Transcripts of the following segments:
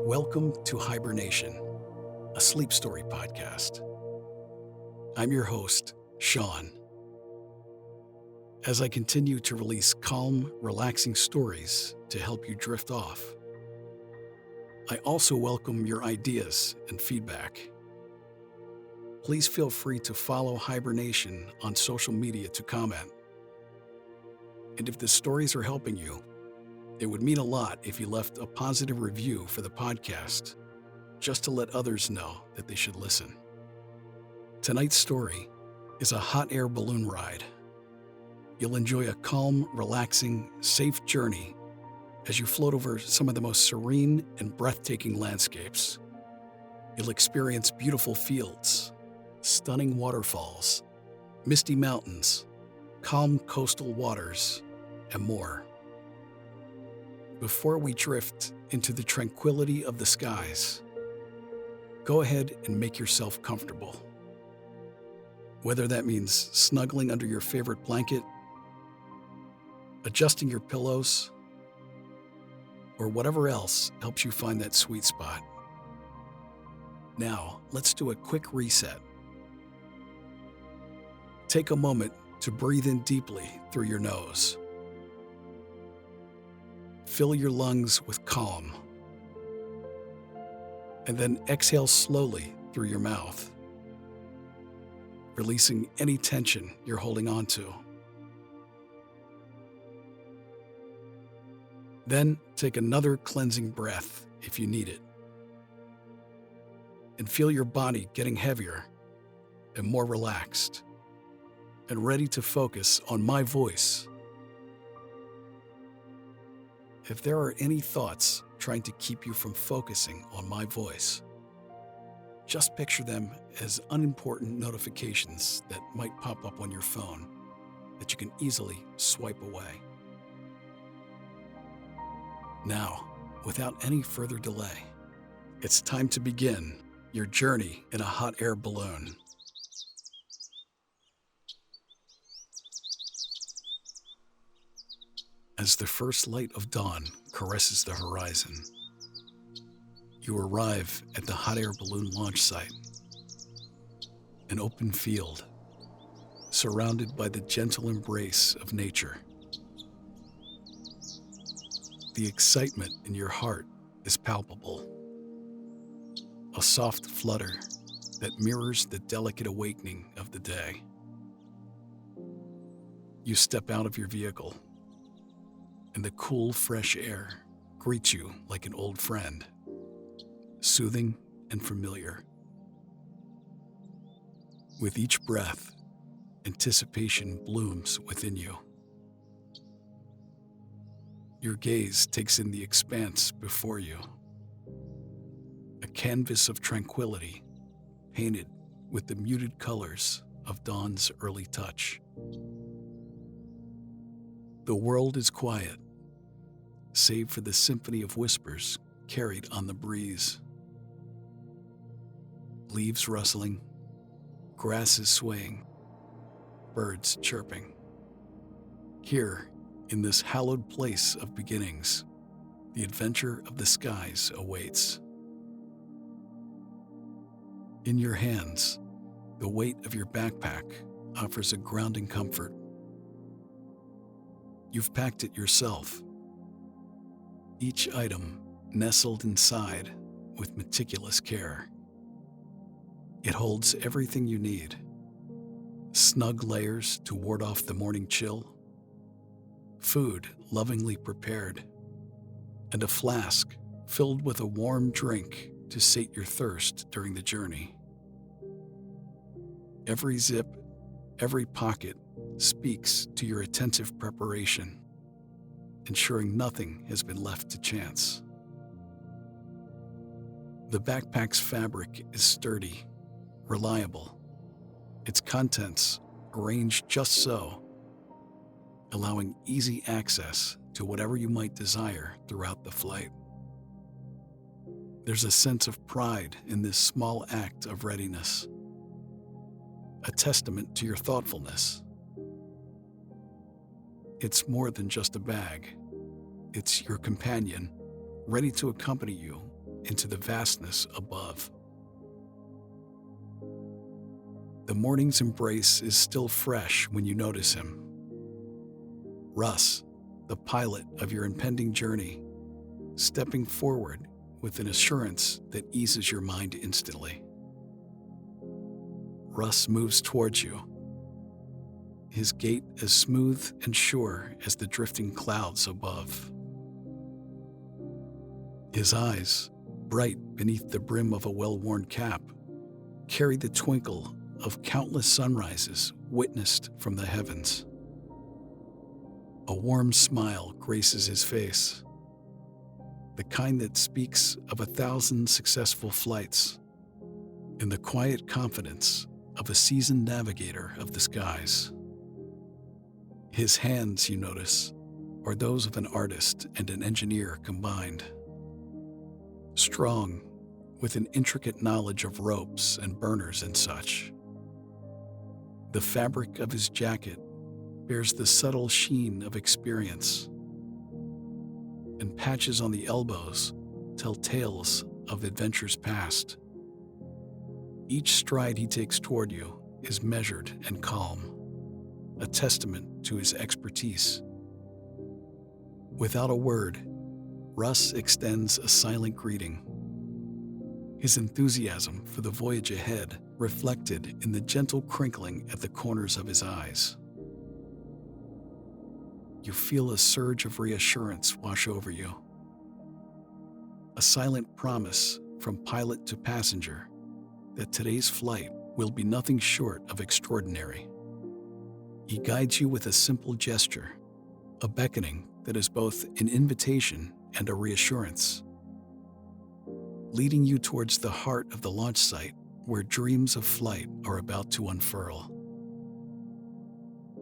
Welcome to HyberNation, a sleep story podcast. I'm your host, Sean. As I continue to release calm, relaxing stories to help you drift off, I also welcome your ideas and feedback. Please feel free to follow HyberNation on social media to comment. And if the stories are helping you, it would mean a lot if you left a positive review for the podcast, just to let others know that they should listen. Tonight's story is a hot air balloon ride. You'll enjoy a calm, relaxing, safe journey as you float over some of the most serene and breathtaking landscapes. You'll experience beautiful fields, stunning waterfalls, misty mountains, calm coastal waters, and more. Before we drift into the tranquility of the skies, go ahead and make yourself comfortable. Whether that means snuggling under your favorite blanket, adjusting your pillows, or whatever else helps you find that sweet spot. Now, let's do a quick reset. Take a moment to breathe in deeply through your nose. Fill your lungs with calm, and then exhale slowly through your mouth, releasing any tension you're holding on to. Then take another cleansing breath if you need it, and feel your body getting heavier and more relaxed and ready to focus on my voice. If there are any thoughts trying to keep you from focusing on my voice, just picture them as unimportant notifications that might pop up on your phone that you can easily swipe away. Now, without any further delay, it's time to begin your journey in a hot air balloon. As the first light of dawn caresses the horizon, you arrive at the hot air balloon launch site, an open field surrounded by the gentle embrace of nature. The excitement in your heart is palpable, a soft flutter that mirrors the delicate awakening of the day. You step out of your vehicle, and the cool, fresh air greets you like an old friend, soothing and familiar. With each breath, anticipation blooms within you. Your gaze takes in the expanse before you, a canvas of tranquility painted with the muted colors of dawn's early touch. The world is quiet, save for the symphony of whispers carried on the breeze. Leaves rustling, grasses swaying, birds chirping. Here, in this hallowed place of beginnings, the adventure of the skies awaits. In your hands, the weight of your backpack offers a grounding comfort. You've packed it yourself, each item nestled inside with meticulous care. It holds everything you need: snug layers to ward off the morning chill, food lovingly prepared, and a flask filled with a warm drink to sate your thirst during the journey. Every zip, every pocket speaks to your attentive preparation, ensuring nothing has been left to chance. The backpack's fabric is sturdy, reliable, its contents arranged just so, allowing easy access to whatever you might desire throughout the flight. There's a sense of pride in this small act of readiness, a testament to your thoughtfulness. It's more than just a bag. It's your companion, ready to accompany you into the vastness above. The morning's embrace is still fresh when you notice him. Russ, the pilot of your impending journey, stepping forward with an assurance that eases your mind instantly. Russ moves towards you, his gait as smooth and sure as the drifting clouds above. His eyes, bright beneath the brim of a well-worn cap, carry the twinkle of countless sunrises witnessed from the heavens. A warm smile graces his face, the kind that speaks of 1,000 successful flights, and the quiet confidence of a seasoned navigator of the skies. His hands, you notice, are those of an artist and an engineer combined. Strong, with an intricate knowledge of ropes and burners and such. The fabric of his jacket bears the subtle sheen of experience, and patches on the elbows tell tales of adventures past. Each stride he takes toward you is measured and calm, a testament to his expertise. Without a word, Russ extends a silent greeting, his enthusiasm for the voyage ahead reflected in the gentle crinkling at the corners of his eyes. You feel a surge of reassurance wash over you, a silent promise from pilot to passenger that today's flight will be nothing short of extraordinary. He guides you with a simple gesture, a beckoning that is both an invitation and a reassurance, leading you towards the heart of the launch site where dreams of flight are about to unfurl.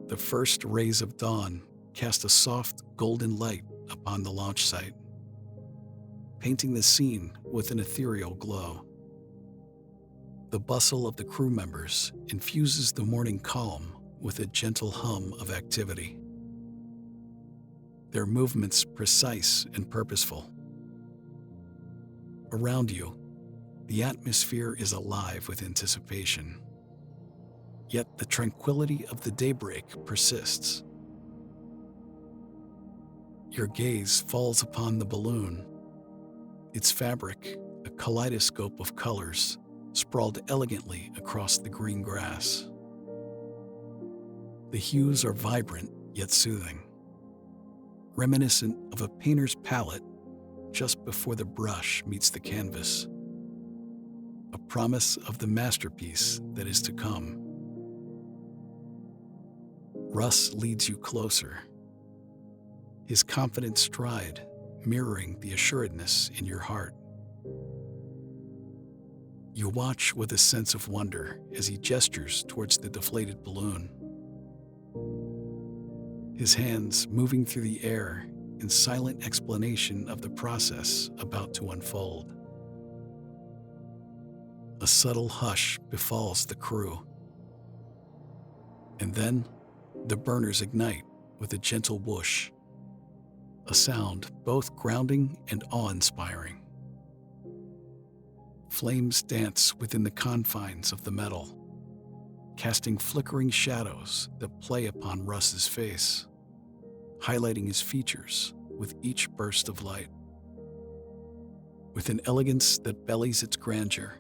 The first rays of dawn cast a soft golden light upon the launch site, painting the scene with an ethereal glow. The bustle of the crew members infuses the morning calm with a gentle hum of activity, their movements precise and purposeful. Around you, the atmosphere is alive with anticipation, yet the tranquility of the daybreak persists. Your gaze falls upon the balloon, its fabric, a kaleidoscope of colors, sprawled elegantly across the green grass. The hues are vibrant yet soothing, reminiscent of a painter's palette just before the brush meets the canvas, a promise of the masterpiece that is to come. Russ leads you closer, his confident stride mirroring the assuredness in your heart. You watch with a sense of wonder as he gestures towards the deflated balloon, his hands moving through the air in silent explanation of the process about to unfold. A subtle hush befalls the crew, and then the burners ignite with a gentle whoosh, a sound both grounding and awe-inspiring. Flames dance within the confines of the metal, casting flickering shadows that play upon Russ's face, highlighting his features with each burst of light. With an elegance that bellies its grandeur,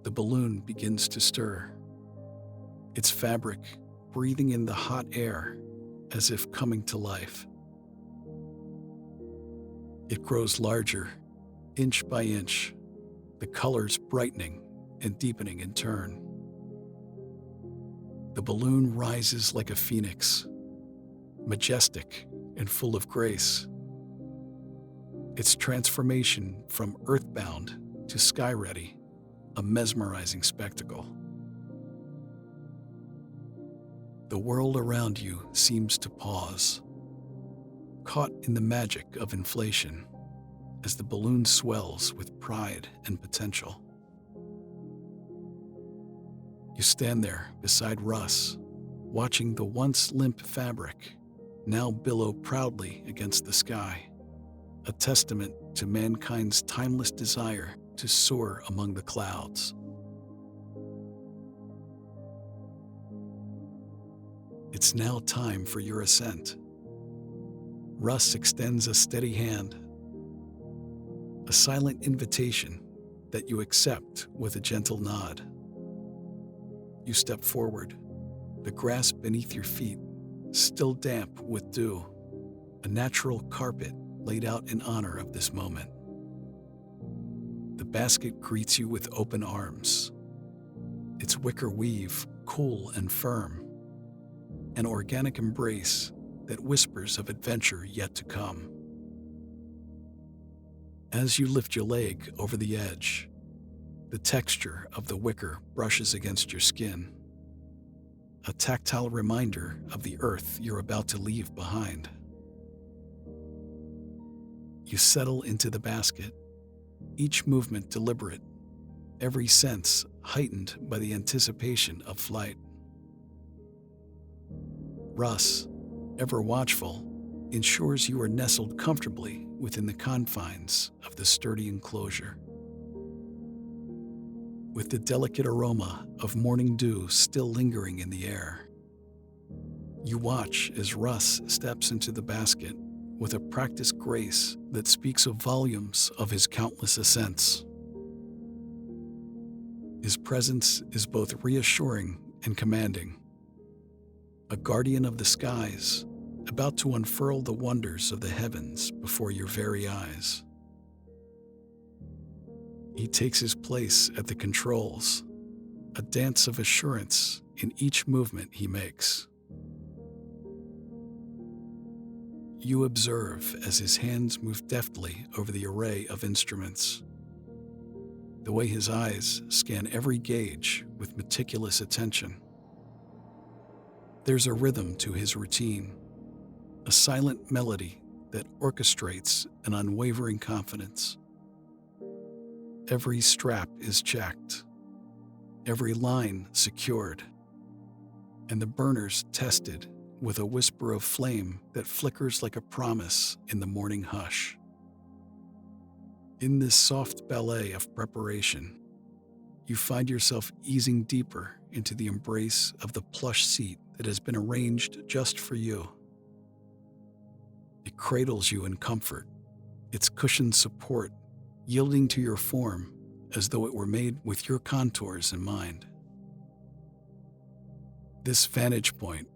the balloon begins to stir, its fabric breathing in the hot air as if coming to life. It grows larger, inch by inch, the colors brightening and deepening in turn. The balloon rises like a phoenix, majestic and full of grace. Its transformation from earthbound to sky-ready, a mesmerizing spectacle. The world around you seems to pause, caught in the magic of inflation as the balloon swells with pride and potential. You stand there beside Russ, watching the once limp fabric now billow proudly against the sky, a testament to mankind's timeless desire to soar among the clouds. It's now time for your ascent. Russ extends a steady hand, a silent invitation that you accept with a gentle nod. You step forward, the grass beneath your feet still damp with dew, a natural carpet laid out in honor of this moment. The basket greets you with open arms, its wicker weave cool and firm, an organic embrace that whispers of adventure yet to come. As you lift your leg over the edge, the texture of the wicker brushes against your skin, a tactile reminder of the earth you're about to leave behind. You settle into the basket, each movement deliberate, every sense heightened by the anticipation of flight. Russ, ever watchful, ensures you are nestled comfortably within the confines of the sturdy enclosure. With the delicate aroma of morning dew still lingering in the air, you watch as Russ steps into the basket with a practiced grace that speaks of volumes of his countless ascents. His presence is both reassuring and commanding, a guardian of the skies, about to unfurl the wonders of the heavens before your very eyes. He takes his place at the controls, a dance of assurance in each movement he makes. You observe as his hands move deftly over the array of instruments, the way his eyes scan every gauge with meticulous attention. There's a rhythm to his routine, a silent melody that orchestrates an unwavering confidence. Every strap is checked, every line secured, and the burners tested with a whisper of flame that flickers like a promise in the morning hush. In this soft ballet of preparation, you find yourself easing deeper into the embrace of the plush seat that has been arranged just for you. It cradles you in comfort, its cushioned support yielding to your form as though it were made with your contours in mind. This vantage point,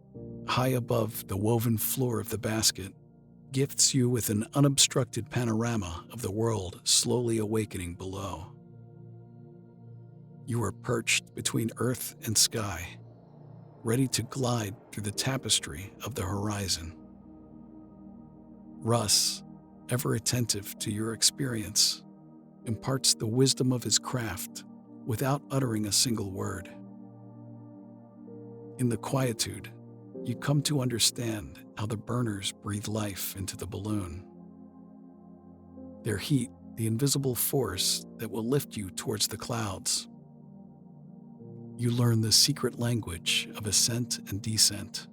high above the woven floor of the basket, gifts you with an unobstructed panorama of the world slowly awakening below. You are perched between earth and sky, ready to glide through the tapestry of the horizon. Russ, ever attentive to your experience, imparts the wisdom of his craft without uttering a single word. In the quietude, you come to understand how the burners breathe life into the balloon. Their heat, the invisible force that will lift you towards the clouds. You learn the secret language of ascent and descent,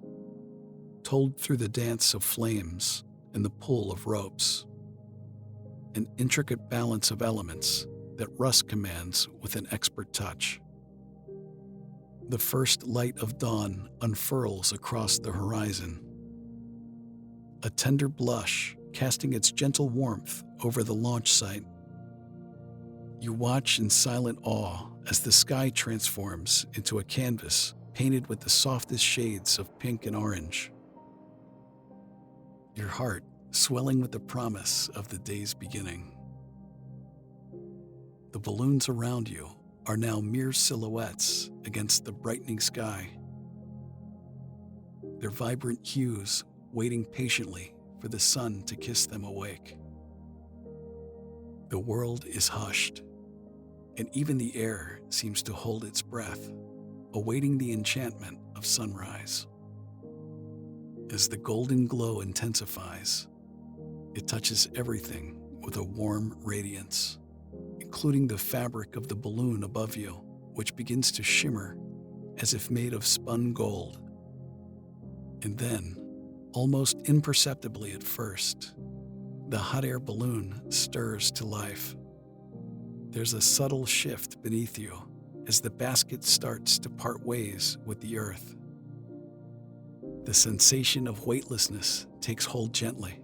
told through the dance of flames and the pull of ropes, an intricate balance of elements that Russ commands with an expert touch. The first light of dawn unfurls across the horizon, a tender blush casting its gentle warmth over the launch site. You watch in silent awe as the sky transforms into a canvas painted with the softest shades of pink and orange. Your heart swelling with the promise of the day's beginning. The balloons around you are now mere silhouettes against the brightening sky, their vibrant hues waiting patiently for the sun to kiss them awake. The world is hushed, and even the air seems to hold its breath, awaiting the enchantment of sunrise. As the golden glow intensifies, it touches everything with a warm radiance, including the fabric of the balloon above you, which begins to shimmer as if made of spun gold. And then, almost imperceptibly at first, The hot air balloon stirs to life. There's a subtle shift beneath you as the basket starts to part ways with the earth. The sensation of weightlessness takes hold gently,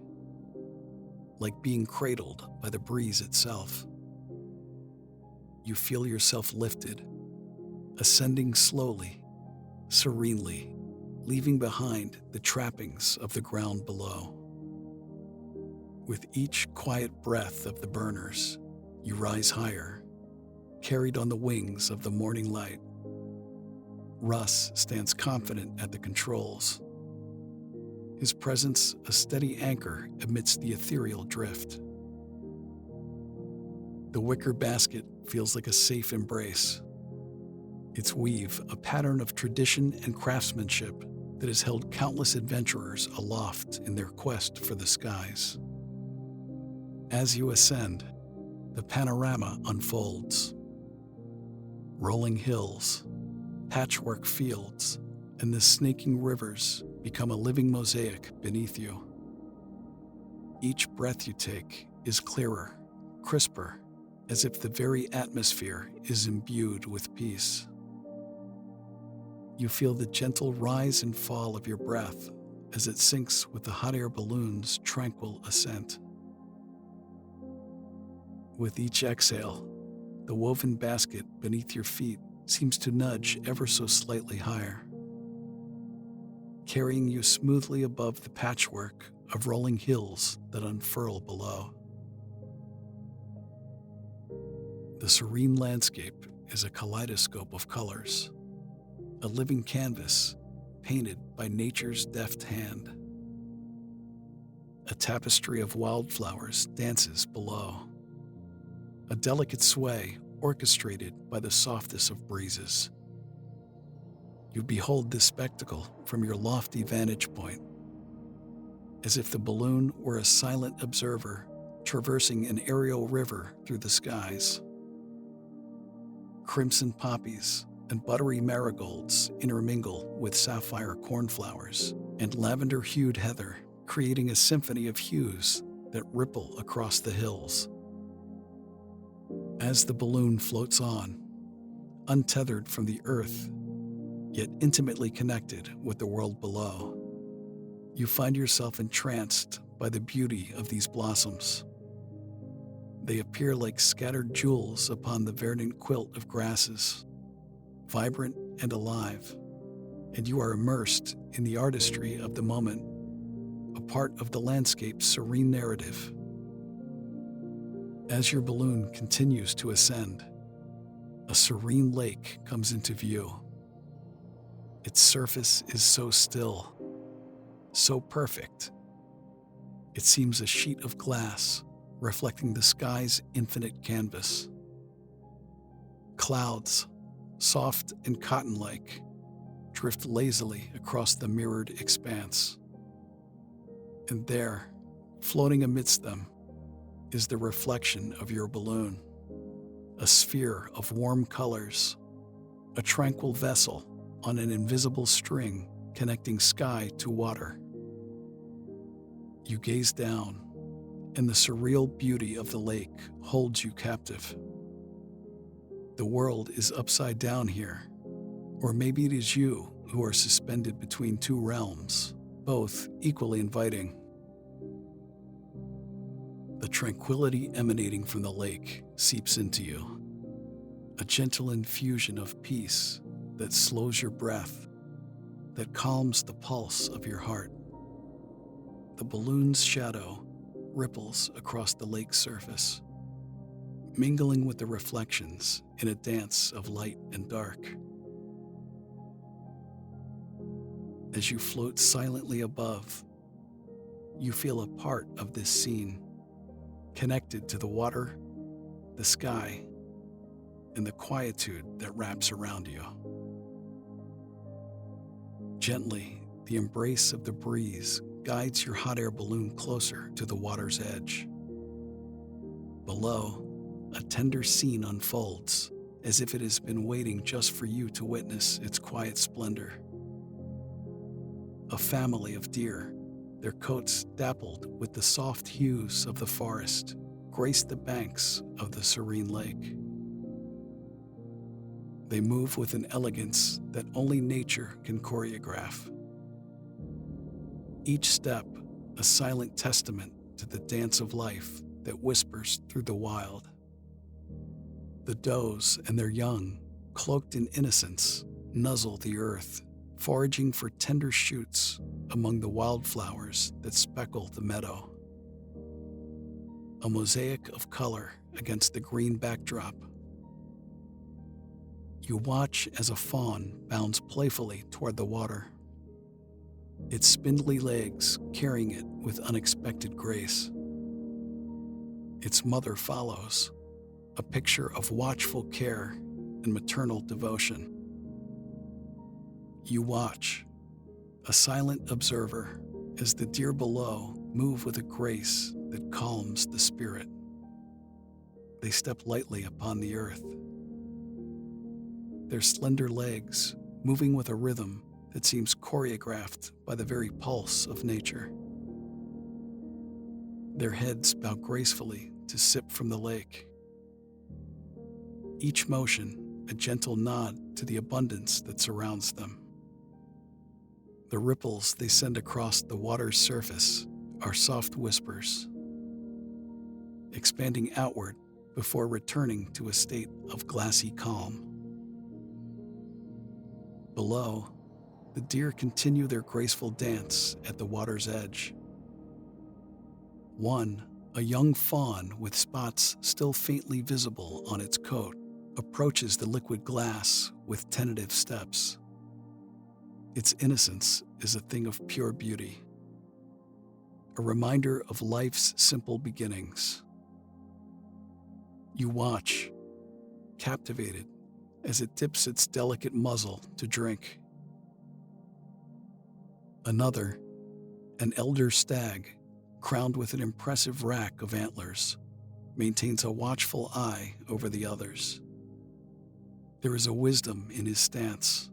like being cradled by the breeze itself. You feel yourself lifted, ascending slowly, serenely, leaving behind the trappings of the ground below. With each quiet breath of the burners, you rise higher, carried on the wings of the morning light. Russ stands confident at the controls, his presence a steady anchor amidst the ethereal drift. The wicker basket feels like a safe embrace, its weave a pattern of tradition and craftsmanship that has held countless adventurers aloft in their quest for the skies. As you ascend, the panorama unfolds. Rolling hills, patchwork fields, and the snaking rivers become a living mosaic beneath you. Each breath you take is clearer, crisper, as if the very atmosphere is imbued with peace. You feel the gentle rise and fall of your breath as it syncs with the hot air balloon's tranquil ascent. With each exhale, the woven basket beneath your feet seems to nudge ever so slightly higher, carrying you smoothly above the patchwork of rolling hills that unfurl below. The serene landscape is a kaleidoscope of colors, a living canvas painted by nature's deft hand. A tapestry of wildflowers dances below, a delicate sway orchestrated by the softest of breezes. You behold this spectacle from your lofty vantage point, as if the balloon were a silent observer traversing an aerial river through the skies. Crimson poppies and buttery marigolds intermingle with sapphire cornflowers and lavender-hued heather, creating a symphony of hues that ripple across the hills. As the balloon floats on, untethered from the earth, yet intimately connected with the world below, you find yourself entranced by the beauty of these blossoms. They appear like scattered jewels upon the verdant quilt of grasses, vibrant and alive, and you are immersed in the artistry of the moment, a part of the landscape's serene narrative. As your balloon continues to ascend, a serene lake comes into view. Its surface is so still, so perfect. It seems a sheet of glass reflecting the sky's infinite canvas. Clouds, soft and cotton-like, drift lazily across the mirrored expanse. And there, floating amidst them, is the reflection of your balloon, a sphere of warm colors, a tranquil vessel on an invisible string connecting sky to water. You gaze down, and the surreal beauty of the lake holds you captive. The world is upside down here, or maybe it is you who are suspended between two realms, both equally inviting. The tranquility emanating from the lake seeps into you, a gentle infusion of peace that slows your breath, that calms the pulse of your heart. The balloon's shadow ripples across the lake's surface, mingling with the reflections in a dance of light and dark. As you float silently above, you feel a part of this scene, connected to the water, the sky, and the quietude that wraps around you. Gently, the embrace of the breeze guides your hot air balloon closer to the water's edge. Below, a tender scene unfolds, as if it has been waiting just for you to witness its quiet splendor. A family of deer, their coats dappled with the soft hues of the forest, grace the banks of the serene lake. They move with an elegance that only nature can choreograph. Each step a silent testament to the dance of life that whispers through the wild. The does and their young, cloaked in innocence, nuzzle the earth, foraging for tender shoots among the wildflowers that speckle the meadow. A mosaic of color against the green backdrop. You watch as a fawn bounds playfully toward the water, its spindly legs carrying it with unexpected grace. Its mother follows, a picture of watchful care and maternal devotion. You watch, a silent observer, as the deer below move with a grace that calms the spirit. They step lightly upon the earth, their slender legs moving with a rhythm that seems choreographed by the very pulse of nature. Their heads bow gracefully to sip from the lake. Each motion a gentle nod to the abundance that surrounds them. The ripples they send across the water's surface are soft whispers, expanding outward before returning to a state of glassy calm. Below, the deer continue their graceful dance at the water's edge. One, a young fawn with spots still faintly visible on its coat, approaches the liquid glass with tentative steps. Its innocence is a thing of pure beauty, a reminder of life's simple beginnings. You watch, captivated, as it dips its delicate muzzle to drink. Another, an elder stag, crowned with an impressive rack of antlers, maintains a watchful eye over the others. There is a wisdom in his stance,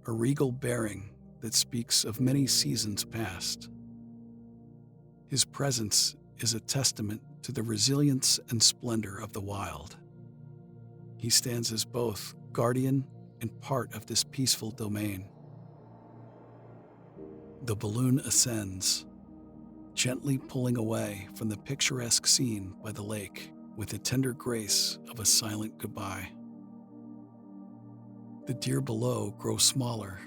a regal bearing that speaks of many seasons past. His presence is a testament to the resilience and splendor of the wild. He stands as both guardian and part of this peaceful domain. The balloon ascends, gently pulling away from the picturesque scene by the lake with the tender grace of a silent goodbye. The deer below grow smaller,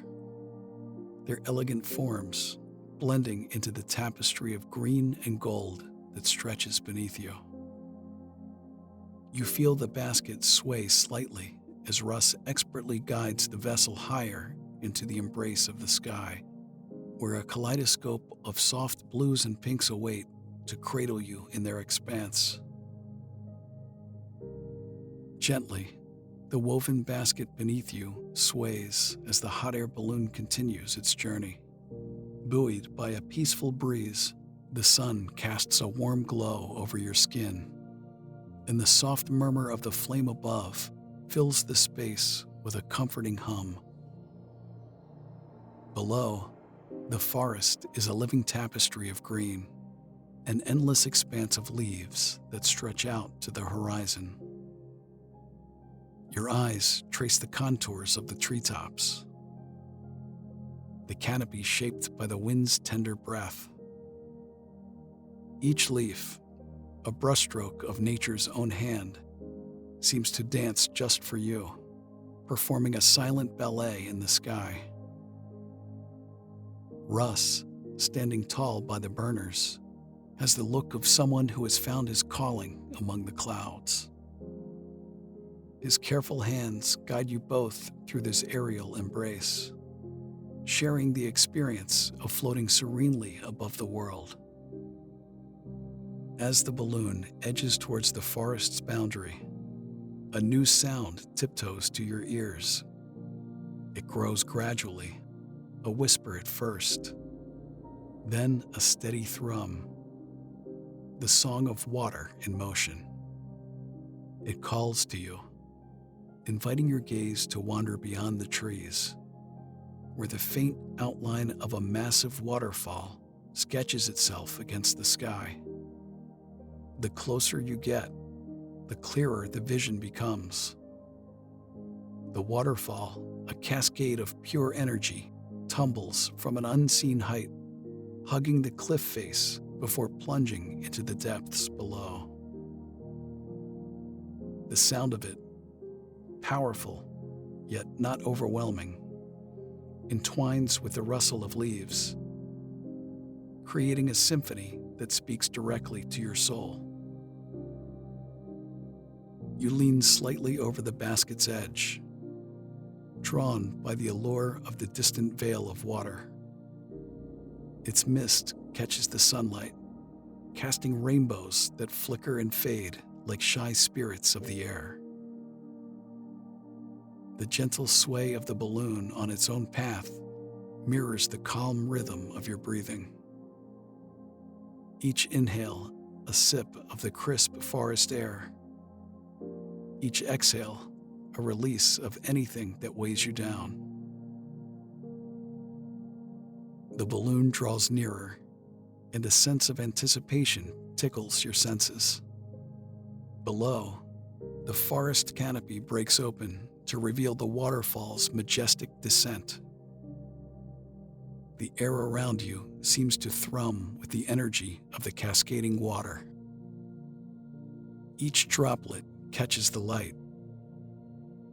their elegant forms blending into the tapestry of green and gold that stretches beneath you. You feel the basket sway slightly as Russ expertly guides the vessel higher into the embrace of the sky, where a kaleidoscope of soft blues and pinks await to cradle you in their expanse. Gently, the woven basket beneath you sways as the hot air balloon continues its journey. Buoyed by a peaceful breeze, the sun casts a warm glow over your skin, and the soft murmur of the flame above fills the space with a comforting hum. Below, the forest is a living tapestry of green, an endless expanse of leaves that stretch out to the horizon. Your eyes trace the contours of the treetops, the canopy shaped by the wind's tender breath. Each leaf, a brushstroke of nature's own hand, seems to dance just for you, performing a silent ballet in the sky. Russ, standing tall by the burners, has the look of someone who has found his calling among the clouds. His careful hands guide you both through this aerial embrace, sharing the experience of floating serenely above the world. As the balloon edges towards the forest's boundary, a new sound tiptoes to your ears. It grows gradually, a whisper at first, then a steady thrum, the song of water in motion. It calls to you, inviting your gaze to wander beyond the trees, where the faint outline of a massive waterfall sketches itself against the sky. The closer you get, the clearer the vision becomes. The waterfall, a cascade of pure energy, tumbles from an unseen height, hugging the cliff face before plunging into the depths below. The sound of it, powerful, yet not overwhelming, entwines with the rustle of leaves, creating a symphony that speaks directly to your soul. You lean slightly over the basket's edge, drawn by the allure of the distant veil of water. Its mist catches the sunlight, casting rainbows that flicker and fade like shy spirits of the air. The gentle sway of the balloon on its own path mirrors the calm rhythm of your breathing. Each inhale, a sip of the crisp forest air. Each exhale, a release of anything that weighs you down. The balloon draws nearer, and a sense of anticipation tickles your senses. Below, the forest canopy breaks open to reveal the waterfall's majestic descent. The air around you seems to thrum with the energy of the cascading water. Each droplet catches the light,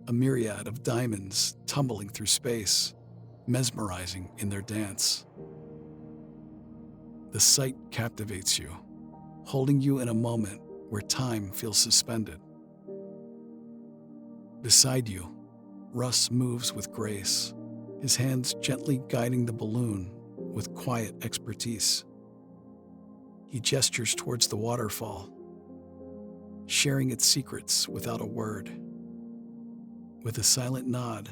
a myriad of diamonds tumbling through space, mesmerizing in their dance. The sight captivates you, holding you in a moment where time feels suspended. Beside you, Russ moves with grace, his hands gently guiding the balloon with quiet expertise. He gestures towards the waterfall, sharing its secrets without a word. With a silent nod,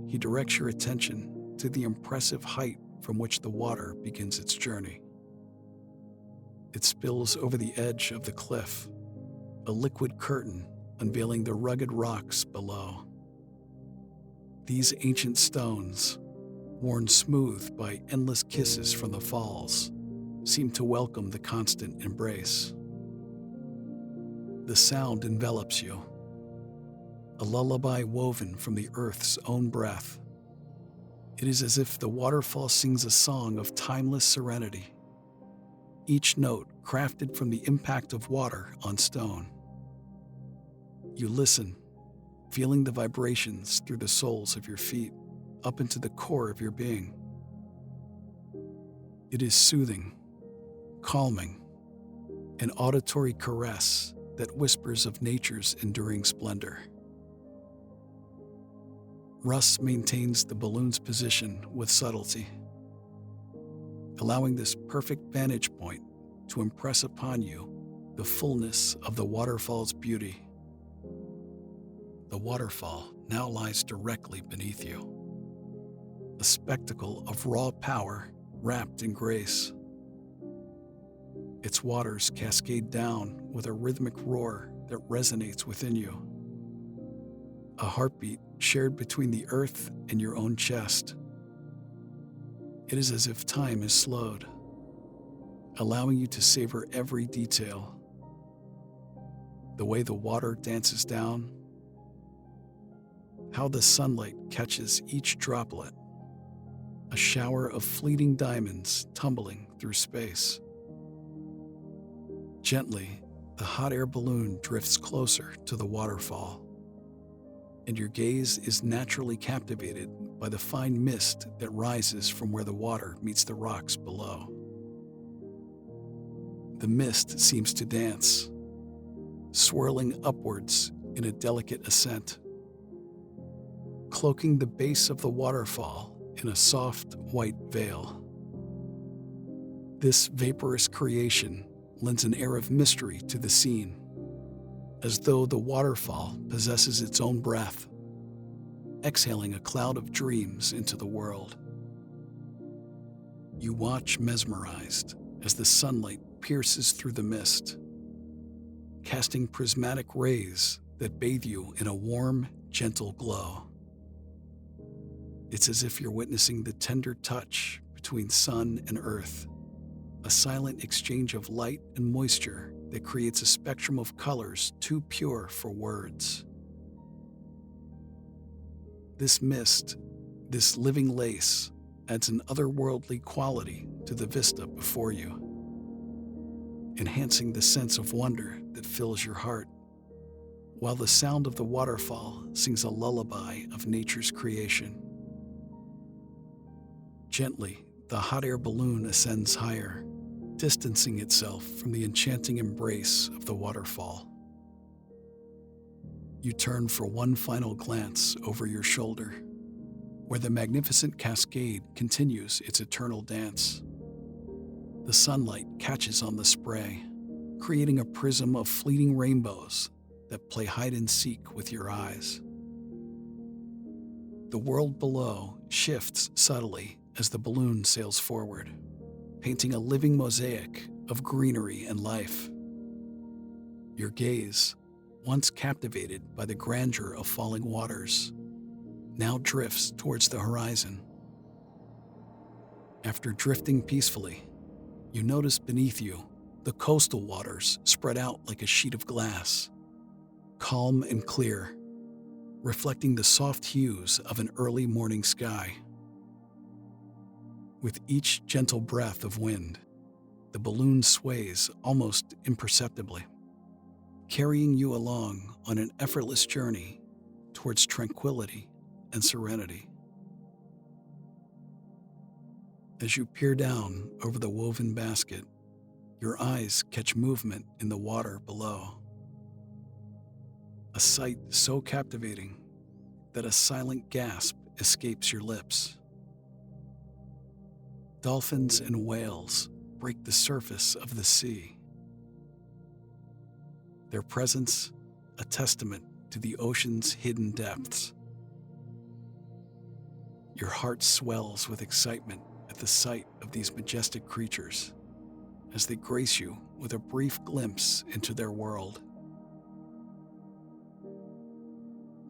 he directs your attention to the impressive height from which the water begins its journey. It spills over the edge of the cliff, a liquid curtain unveiling the rugged rocks below. These ancient stones, worn smooth by endless kisses from the falls, seem to welcome the constant embrace. The sound envelops you, a lullaby woven from the earth's own breath. It is as if the waterfall sings a song of timeless serenity, each note crafted from the impact of water on stone. You listen, feeling the vibrations through the soles of your feet, up into the core of your being. It is soothing, calming, an auditory caress that whispers of nature's enduring splendor. Russ maintains the balloon's position with subtlety, allowing this perfect vantage point to impress upon you the fullness of the waterfall's beauty. The waterfall now lies directly beneath you, a spectacle of raw power wrapped in grace. Its waters cascade down with a rhythmic roar that resonates within you, a heartbeat shared between the earth and your own chest. It is as if time is slowed, allowing you to savor every detail. The way the water dances down, how the sunlight catches each droplet, a shower of fleeting diamonds tumbling through space. Gently, the hot air balloon drifts closer to the waterfall, and your gaze is naturally captivated by the fine mist that rises from where the water meets the rocks below. The mist seems to dance, swirling upwards in a delicate ascent, cloaking the base of the waterfall in a soft white veil. This vaporous creation lends an air of mystery to the scene, as though the waterfall possesses its own breath, exhaling a cloud of dreams into the world. You watch mesmerized as the sunlight pierces through the mist, casting prismatic rays that bathe you in a warm, gentle glow. It's as if you're witnessing the tender touch between sun and earth, a silent exchange of light and moisture that creates a spectrum of colors too pure for words. This mist, this living lace, adds an otherworldly quality to the vista before you, enhancing the sense of wonder that fills your heart, while the sound of the waterfall sings a lullaby of nature's creation. Gently, the hot air balloon ascends higher, distancing itself from the enchanting embrace of the waterfall. You turn for one final glance over your shoulder, where the magnificent cascade continues its eternal dance. The sunlight catches on the spray, creating a prism of fleeting rainbows that play hide and seek with your eyes. The world below shifts subtly as the balloon sails forward, painting a living mosaic of greenery and life. Your gaze, once captivated by the grandeur of falling waters, now drifts towards the horizon. After drifting peacefully, you notice beneath you the coastal waters spread out like a sheet of glass, calm and clear, reflecting the soft hues of an early morning sky. With each gentle breath of wind, the balloon sways almost imperceptibly, carrying you along on an effortless journey towards tranquility and serenity. As you peer down over the woven basket, your eyes catch movement in the water below. A sight so captivating that a silent gasp escapes your lips. Dolphins and whales break the surface of the sea, their presence a testament to the ocean's hidden depths. Your heart swells with excitement at the sight of these majestic creatures as they grace you with a brief glimpse into their world.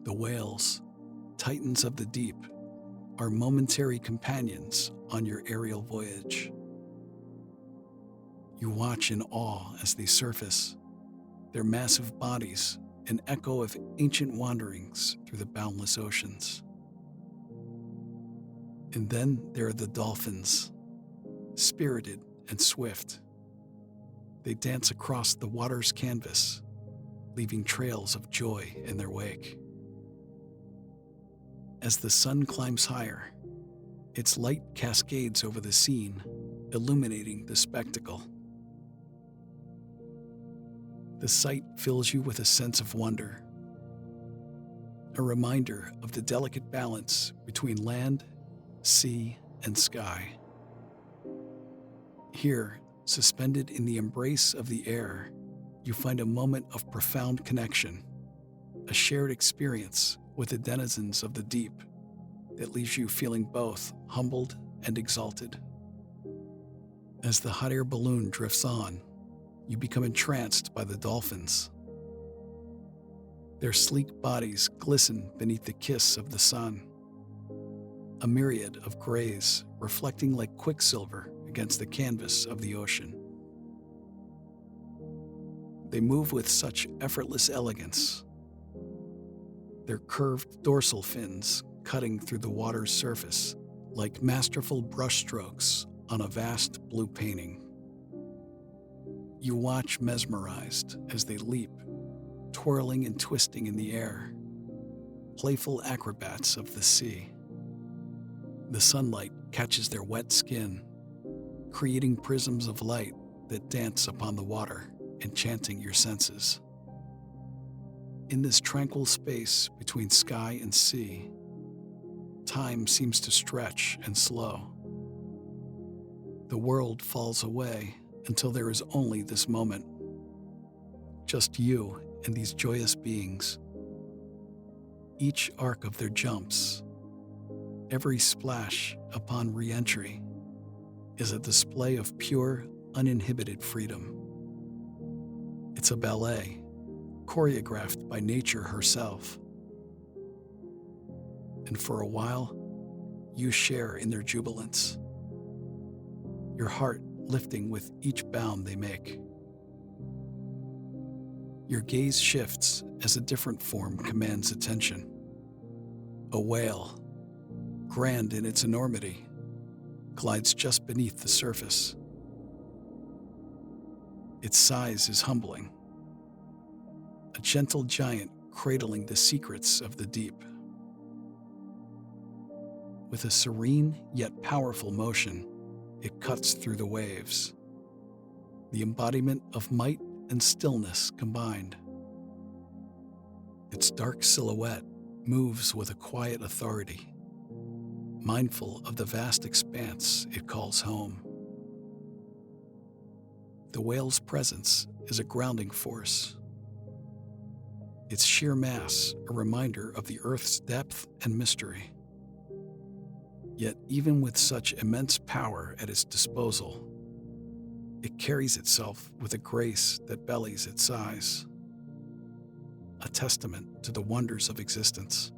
The whales, titans of the deep, are momentary companions on your aerial voyage. You watch in awe as they surface, their massive bodies an echo of ancient wanderings through the boundless oceans. And then there are the dolphins, spirited and swift. They dance across the water's canvas, leaving trails of joy in their wake. As the sun climbs higher, its light cascades over the scene, illuminating the spectacle. The sight fills you with a sense of wonder, a reminder of the delicate balance between land, sea, and sky. Here, suspended in the embrace of the air, you find a moment of profound connection, a shared experience with the denizens of the deep that leaves you feeling both humbled and exalted. As the hot air balloon drifts on, you become entranced by the dolphins. Their sleek bodies glisten beneath the kiss of the sun, a myriad of grays reflecting like quicksilver against the canvas of the ocean. They move with such effortless elegance, their curved dorsal fins cutting through the water's surface like masterful brushstrokes on a vast blue painting. You watch mesmerized as they leap, twirling and twisting in the air, playful acrobats of the sea. The sunlight catches their wet skin, creating prisms of light that dance upon the water, enchanting your senses. In this tranquil space between sky and sea, time seems to stretch and slow. The world falls away until there is only this moment. Just you and these joyous beings. Each arc of their jumps, every splash upon re-entry, is a display of pure, uninhibited freedom. It's a ballet, choreographed by nature herself. And for a while, you share in their jubilance. Your heart lifting with each bound they make. Your gaze shifts as a different form commands attention. A whale, grand in its enormity, glides just beneath the surface. Its size is humbling, a gentle giant cradling the secrets of the deep. With a serene yet powerful motion, it cuts through the waves, the embodiment of might and stillness combined. Its dark silhouette moves with a quiet authority, mindful of the vast expanse it calls home. The whale's presence is a grounding force, its sheer mass a reminder of the Earth's depth and mystery. Yet even with such immense power at its disposal, it carries itself with a grace that belies its size, a testament to the wonders of existence.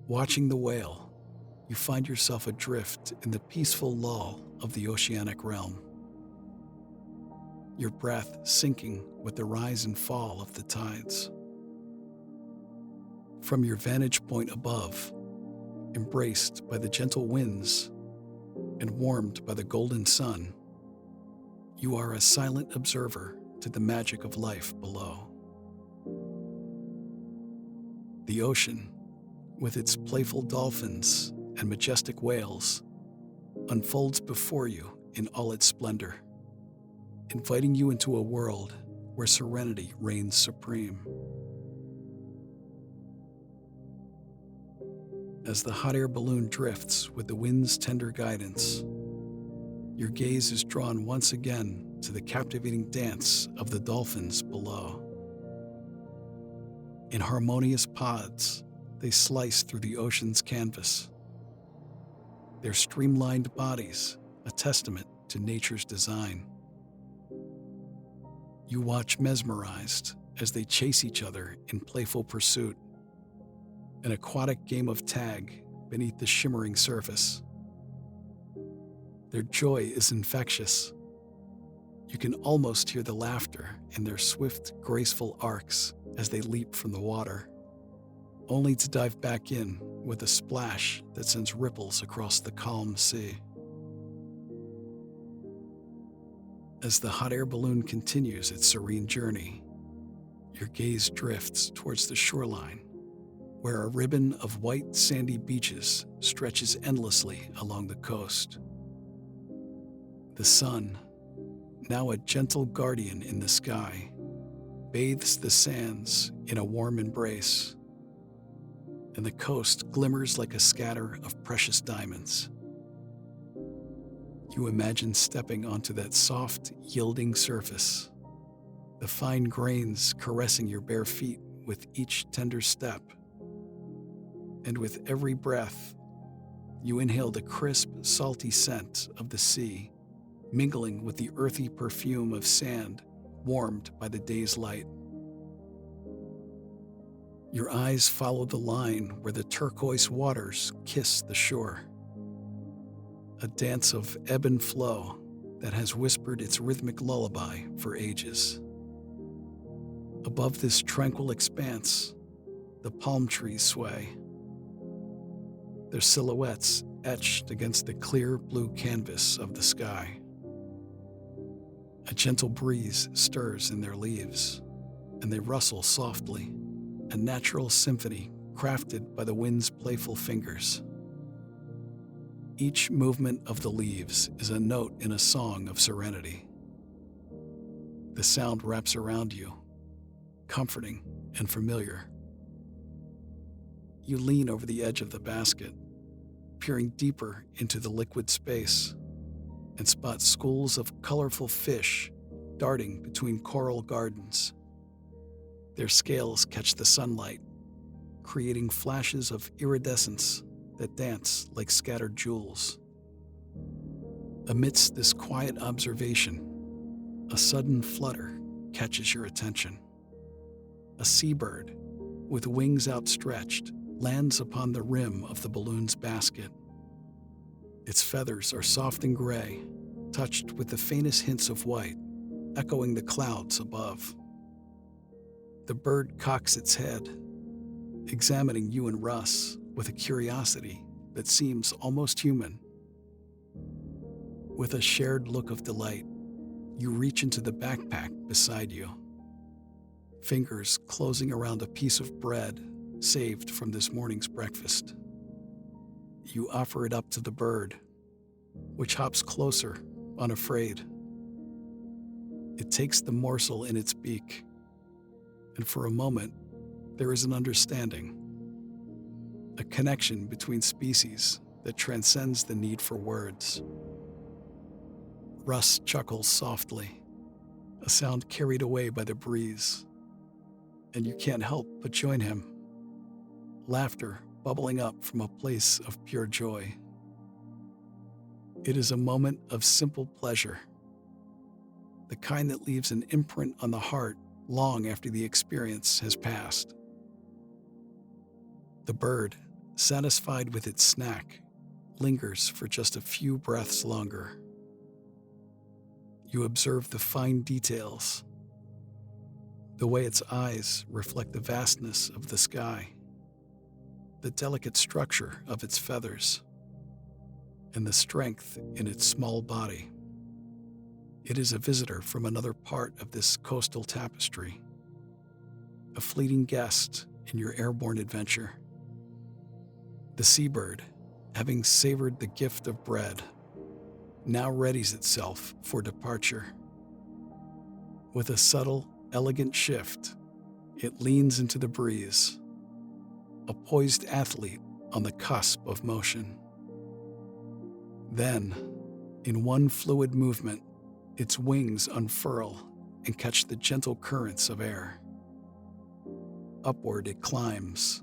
Watching the whale, you find yourself adrift in the peaceful lull of the oceanic realm, your breath sinking with the rise and fall of the tides. From your vantage point above, embraced by the gentle winds and warmed by the golden sun, you are a silent observer to the magic of life below. The ocean, with its playful dolphins and majestic whales, unfolds before you in all its splendor, inviting you into a world where serenity reigns supreme. As the hot air balloon drifts with the wind's tender guidance, your gaze is drawn once again to the captivating dance of the dolphins below. In harmonious pods, they slice through the ocean's canvas, their streamlined bodies a testament to nature's design. You watch mesmerized as they chase each other in playful pursuit, an aquatic game of tag beneath the shimmering surface. Their joy is infectious. You can almost hear the laughter in their swift, graceful arcs as they leap from the water, only to dive back in with a splash that sends ripples across the calm sea. As the hot air balloon continues its serene journey, your gaze drifts towards the shoreline, where a ribbon of white sandy beaches stretches endlessly along the coast. The sun, now a gentle guardian in the sky, bathes the sands in a warm embrace, and the coast glimmers like a scatter of precious diamonds. You imagine stepping onto that soft, yielding surface, the fine grains caressing your bare feet with each tender step. And with every breath, you inhale the crisp, salty scent of the sea, mingling with the earthy perfume of sand warmed by the day's light. Your eyes follow the line where the turquoise waters kiss the shore, a dance of ebb and flow that has whispered its rhythmic lullaby for ages. Above this tranquil expanse, the palm trees sway, their silhouettes etched against the clear blue canvas of the sky. A gentle breeze stirs in their leaves, and they rustle softly, a natural symphony crafted by the wind's playful fingers. Each movement of the leaves is a note in a song of serenity. The sound wraps around you, comforting and familiar. You lean over the edge of the basket, peering deeper into the liquid space, and spot schools of colorful fish darting between coral gardens. Their scales catch the sunlight, creating flashes of iridescence that dance like scattered jewels. Amidst this quiet observation, a sudden flutter catches your attention. A seabird, with wings outstretched, lands upon the rim of the balloon's basket. Its feathers are soft and gray, touched with the faintest hints of white, echoing the clouds above. The bird cocks its head, examining you and Russ with a curiosity that seems almost human. With a shared look of delight, you reach into the backpack beside you, fingers closing around a piece of bread saved from this morning's breakfast. You offer it up to the bird, which hops closer, unafraid. It takes the morsel in its beak, and for a moment, there is an understanding, a connection between species that transcends the need for words. Russ chuckles softly, a sound carried away by the breeze, and you can't help but join him, laughter bubbling up from a place of pure joy. It is a moment of simple pleasure, the kind that leaves an imprint on the heart long after the experience has passed. The bird, satisfied with its snack, lingers for just a few breaths longer. You observe the fine details, the way its eyes reflect the vastness of the sky, the delicate structure of its feathers, and the strength in its small body. It is a visitor from another part of this coastal tapestry, a fleeting guest in your airborne adventure. The seabird, having savored the gift of bread, now readies itself for departure. With a subtle, elegant shift, it leans into the breeze, a poised athlete on the cusp of motion. Then, in one fluid movement, its wings unfurl and catch the gentle currents of air. Upward it climbs,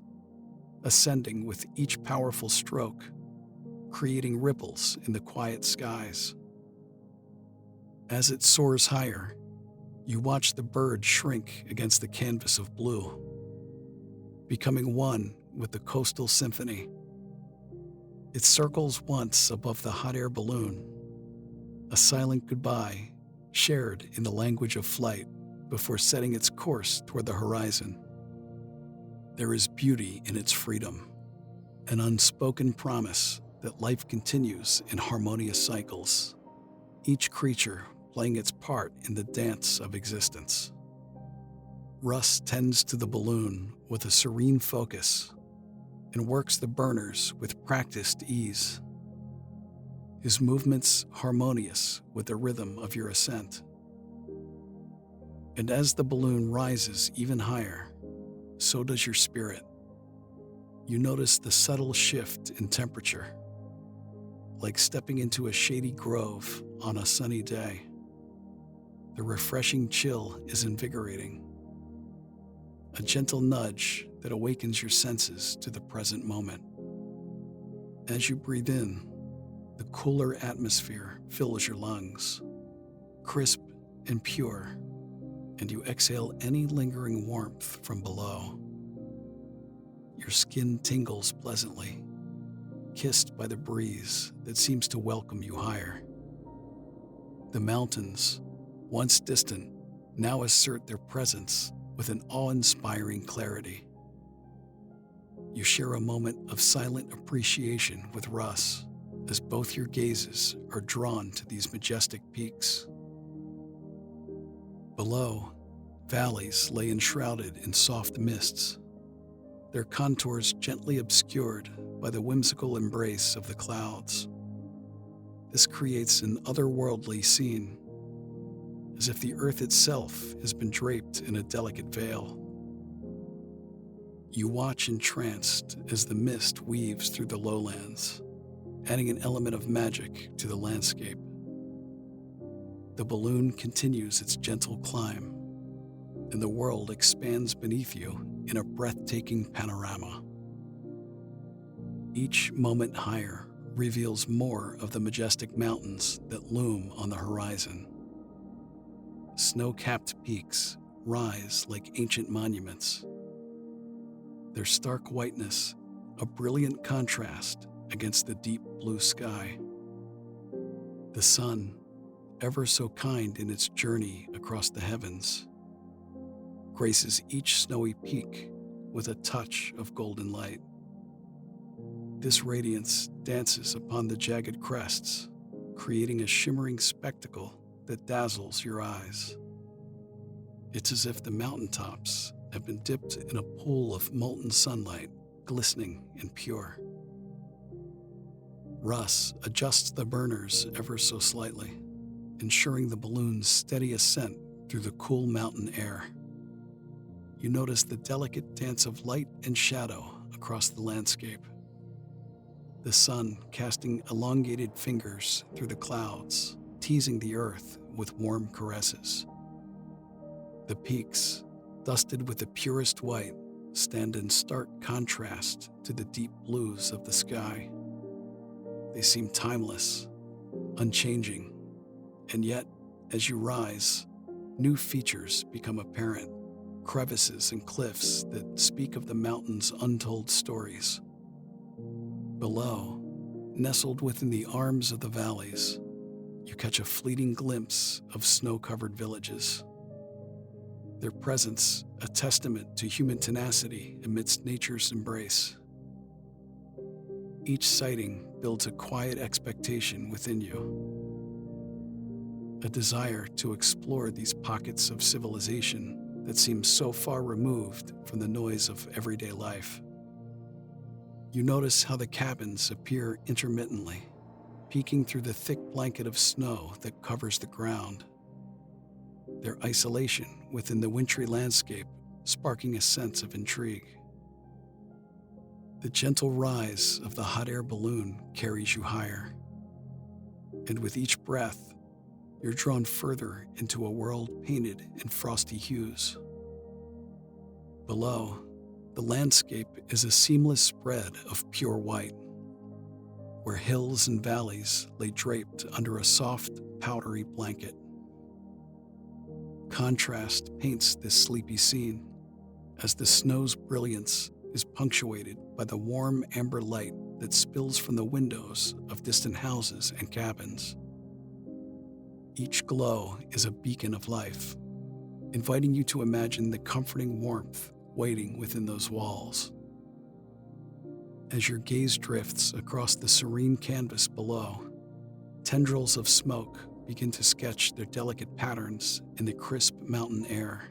ascending with each powerful stroke, creating ripples in the quiet skies. As it soars higher, you watch the bird shrink against the canvas of blue, becoming one with the coastal symphony. It circles once above the hot air balloon, a silent goodbye shared in the language of flight before setting its course toward the horizon. There is beauty in its freedom, an unspoken promise that life continues in harmonious cycles, each creature playing its part in the dance of existence. Russ tends to the balloon with a serene focus and works the burners with practiced ease, his movements harmonious with the rhythm of your ascent. And as the balloon rises even higher, so does your spirit. You notice the subtle shift in temperature, like stepping into a shady grove on a sunny day. The refreshing chill is invigorating, a gentle nudge that awakens your senses to the present moment. As you breathe in, the cooler atmosphere fills your lungs, crisp and pure, and you exhale any lingering warmth from below. Your skin tingles pleasantly, kissed by the breeze that seems to welcome you higher. The mountains, once distant, now assert their presence with an awe-inspiring clarity. You share a moment of silent appreciation with Russ as both your gazes are drawn to these majestic peaks. Below, valleys lay enshrouded in soft mists, their contours gently obscured by the whimsical embrace of the clouds. This creates an otherworldly scene, as if the earth itself has been draped in a delicate veil. You watch entranced as the mist weaves through the lowlands, adding an element of magic to the landscape. The balloon continues its gentle climb, and the world expands beneath you in a breathtaking panorama. Each moment higher reveals more of the majestic mountains that loom on the horizon. Snow-capped peaks rise like ancient monuments, their stark whiteness a brilliant contrast against the deep blue sky. The sun, ever so kind in its journey across the heavens, graces each snowy peak with a touch of golden light. This radiance dances upon the jagged crests, creating a shimmering spectacle that dazzles your eyes. It's as if the mountaintops have been dipped in a pool of molten sunlight, glistening and pure. Russ adjusts the burners ever so slightly, ensuring the balloon's steady ascent through the cool mountain air. You notice the delicate dance of light and shadow across the landscape. The sun casting elongated fingers through the clouds, teasing the earth with warm caresses. The peaks, dusted with the purest white, stand in stark contrast to the deep blues of the sky. They seem timeless, unchanging, and yet, as you rise, new features become apparent, crevices and cliffs that speak of the mountain's untold stories. Below, nestled within the arms of the valleys, you catch a fleeting glimpse of snow-covered villages. Their presence a testament to human tenacity amidst nature's embrace. Each sighting builds a quiet expectation within you, a desire to explore these pockets of civilization that seem so far removed from the noise of everyday life. You notice how the cabins appear intermittently, peeking through the thick blanket of snow that covers the ground. Their isolation within the wintry landscape sparking a sense of intrigue. The gentle rise of the hot air balloon carries you higher, and with each breath, you're drawn further into a world painted in frosty hues. Below, the landscape is a seamless spread of pure white, where hills and valleys lay draped under a soft, powdery blanket. Contrast paints this sleepy scene, as the snow's brilliance is punctuated by the warm amber light that spills from the windows of distant houses and cabins. Each glow is a beacon of life, inviting you to imagine the comforting warmth waiting within those walls. As your gaze drifts across the serene canvas below, tendrils of smoke begin to sketch their delicate patterns in the crisp mountain air.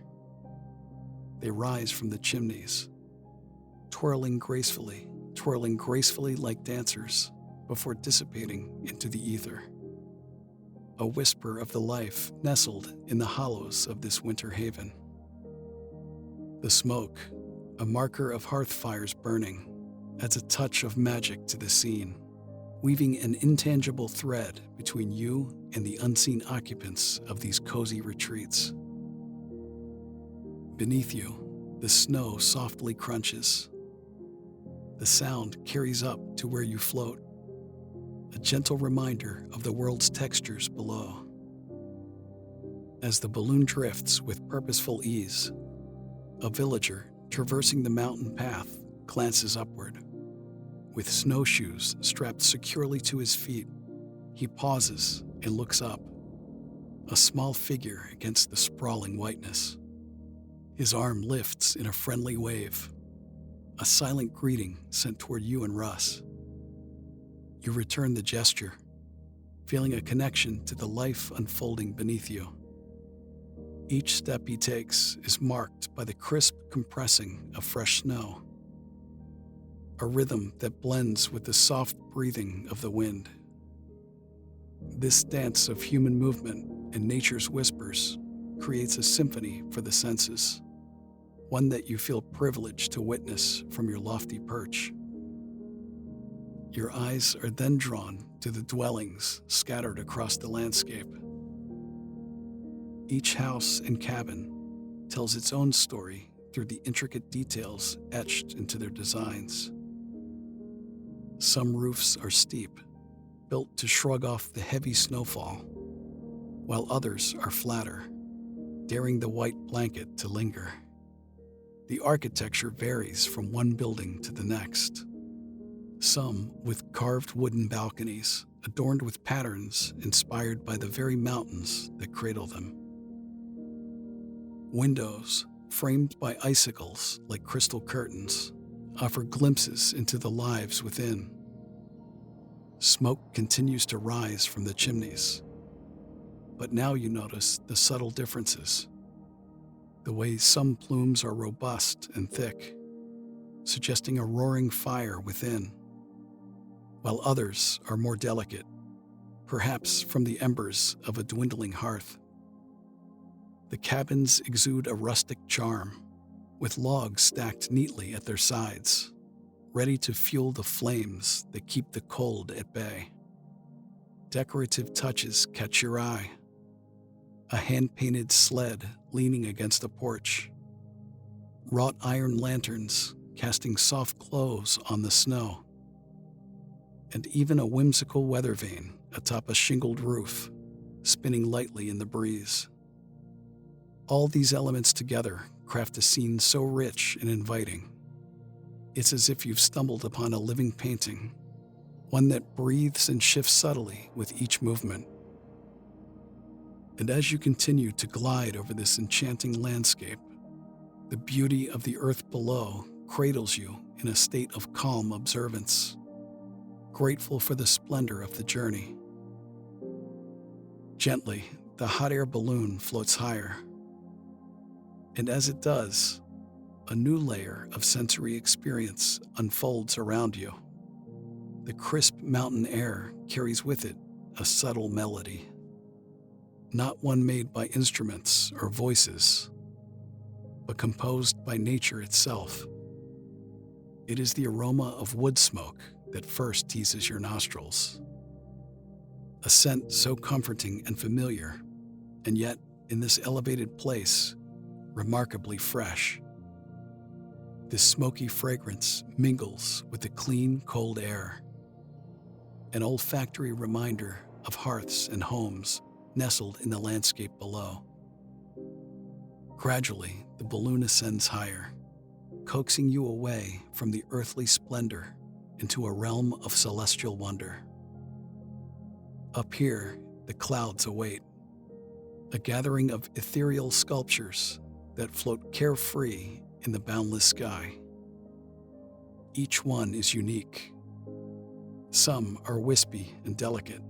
They rise from the chimneys, twirling gracefully like dancers before dissipating into the ether. A whisper of the life nestled in the hollows of this winter haven. The smoke, a marker of hearth fires burning, adds a touch of magic to the scene, weaving an intangible thread between you and the unseen occupants of these cozy retreats. Beneath you, the snow softly crunches. The sound carries up to where you float, a gentle reminder of the world's textures below. As the balloon drifts with purposeful ease, a villager traversing the mountain path glances upward. With snowshoes strapped securely to his feet, he pauses and looks up, a small figure against the sprawling whiteness. His arm lifts in a friendly wave, a silent greeting sent toward you and Russ. You return the gesture, feeling a connection to the life unfolding beneath you. Each step he takes is marked by the crisp compressing of fresh snow, a rhythm that blends with the soft breathing of the wind. This dance of human movement and nature's whispers creates a symphony for the senses, one that you feel privileged to witness from your lofty perch. Your eyes are then drawn to the dwellings scattered across the landscape. Each house and cabin tells its own story through the intricate details etched into their designs. Some roofs are steep, built to shrug off the heavy snowfall, while others are flatter, daring the white blanket to linger. The architecture varies from one building to the next, some with carved wooden balconies adorned with patterns inspired by the very mountains that cradle them. Windows, framed by icicles like crystal curtains, offer glimpses into the lives within. Smoke continues to rise from the chimneys, but now you notice the subtle differences. The way some plumes are robust and thick, suggesting a roaring fire within, while others are more delicate, perhaps from the embers of a dwindling hearth. The cabins exude a rustic charm, with logs stacked neatly at their sides, ready to fuel the flames that keep the cold at bay. Decorative touches catch your eye. A hand-painted sled leaning against a porch. Wrought iron lanterns casting soft glows on the snow. And even a whimsical weather vane atop a shingled roof, spinning lightly in the breeze. All these elements together craft a scene so rich and inviting. It's as if you've stumbled upon a living painting, one that breathes and shifts subtly with each movement. And as you continue to glide over this enchanting landscape, the beauty of the earth below cradles you in a state of calm observance, grateful for the splendor of the journey. Gently, the hot air balloon floats higher, and as it does, a new layer of sensory experience unfolds around you. The crisp mountain air carries with it a subtle melody, not one made by instruments or voices, but composed by nature itself. It is the aroma of wood smoke that first teases your nostrils. A scent so comforting and familiar, and yet, in this elevated place, remarkably fresh. This smoky fragrance mingles with the clean, cold air, an olfactory reminder of hearths and homes nestled in the landscape below. Gradually, the balloon ascends higher, coaxing you away from the earthly splendor into a realm of celestial wonder. Up here, the clouds await, a gathering of ethereal sculptures that float carefree in the boundless sky. Each one is unique. Some are wispy and delicate.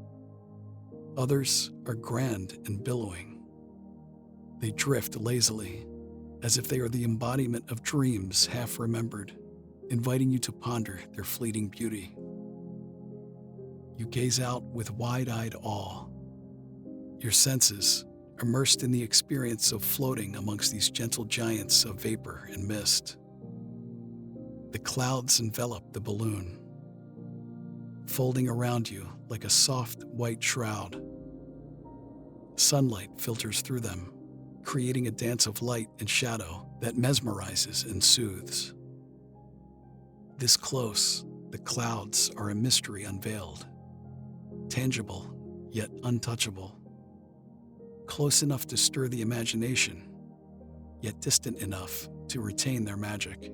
Others are grand and billowing. They drift lazily, as if they are the embodiment of dreams half remembered, inviting you to ponder their fleeting beauty. You gaze out with wide-eyed awe, your senses immersed in the experience of floating amongst these gentle giants of vapor and mist. The clouds envelop the balloon, folding around you like a soft white shroud. Sunlight filters through them, creating a dance of light and shadow that mesmerizes and soothes. This close, the clouds are a mystery unveiled, tangible yet untouchable. Close enough to stir the imagination, yet distant enough to retain their magic.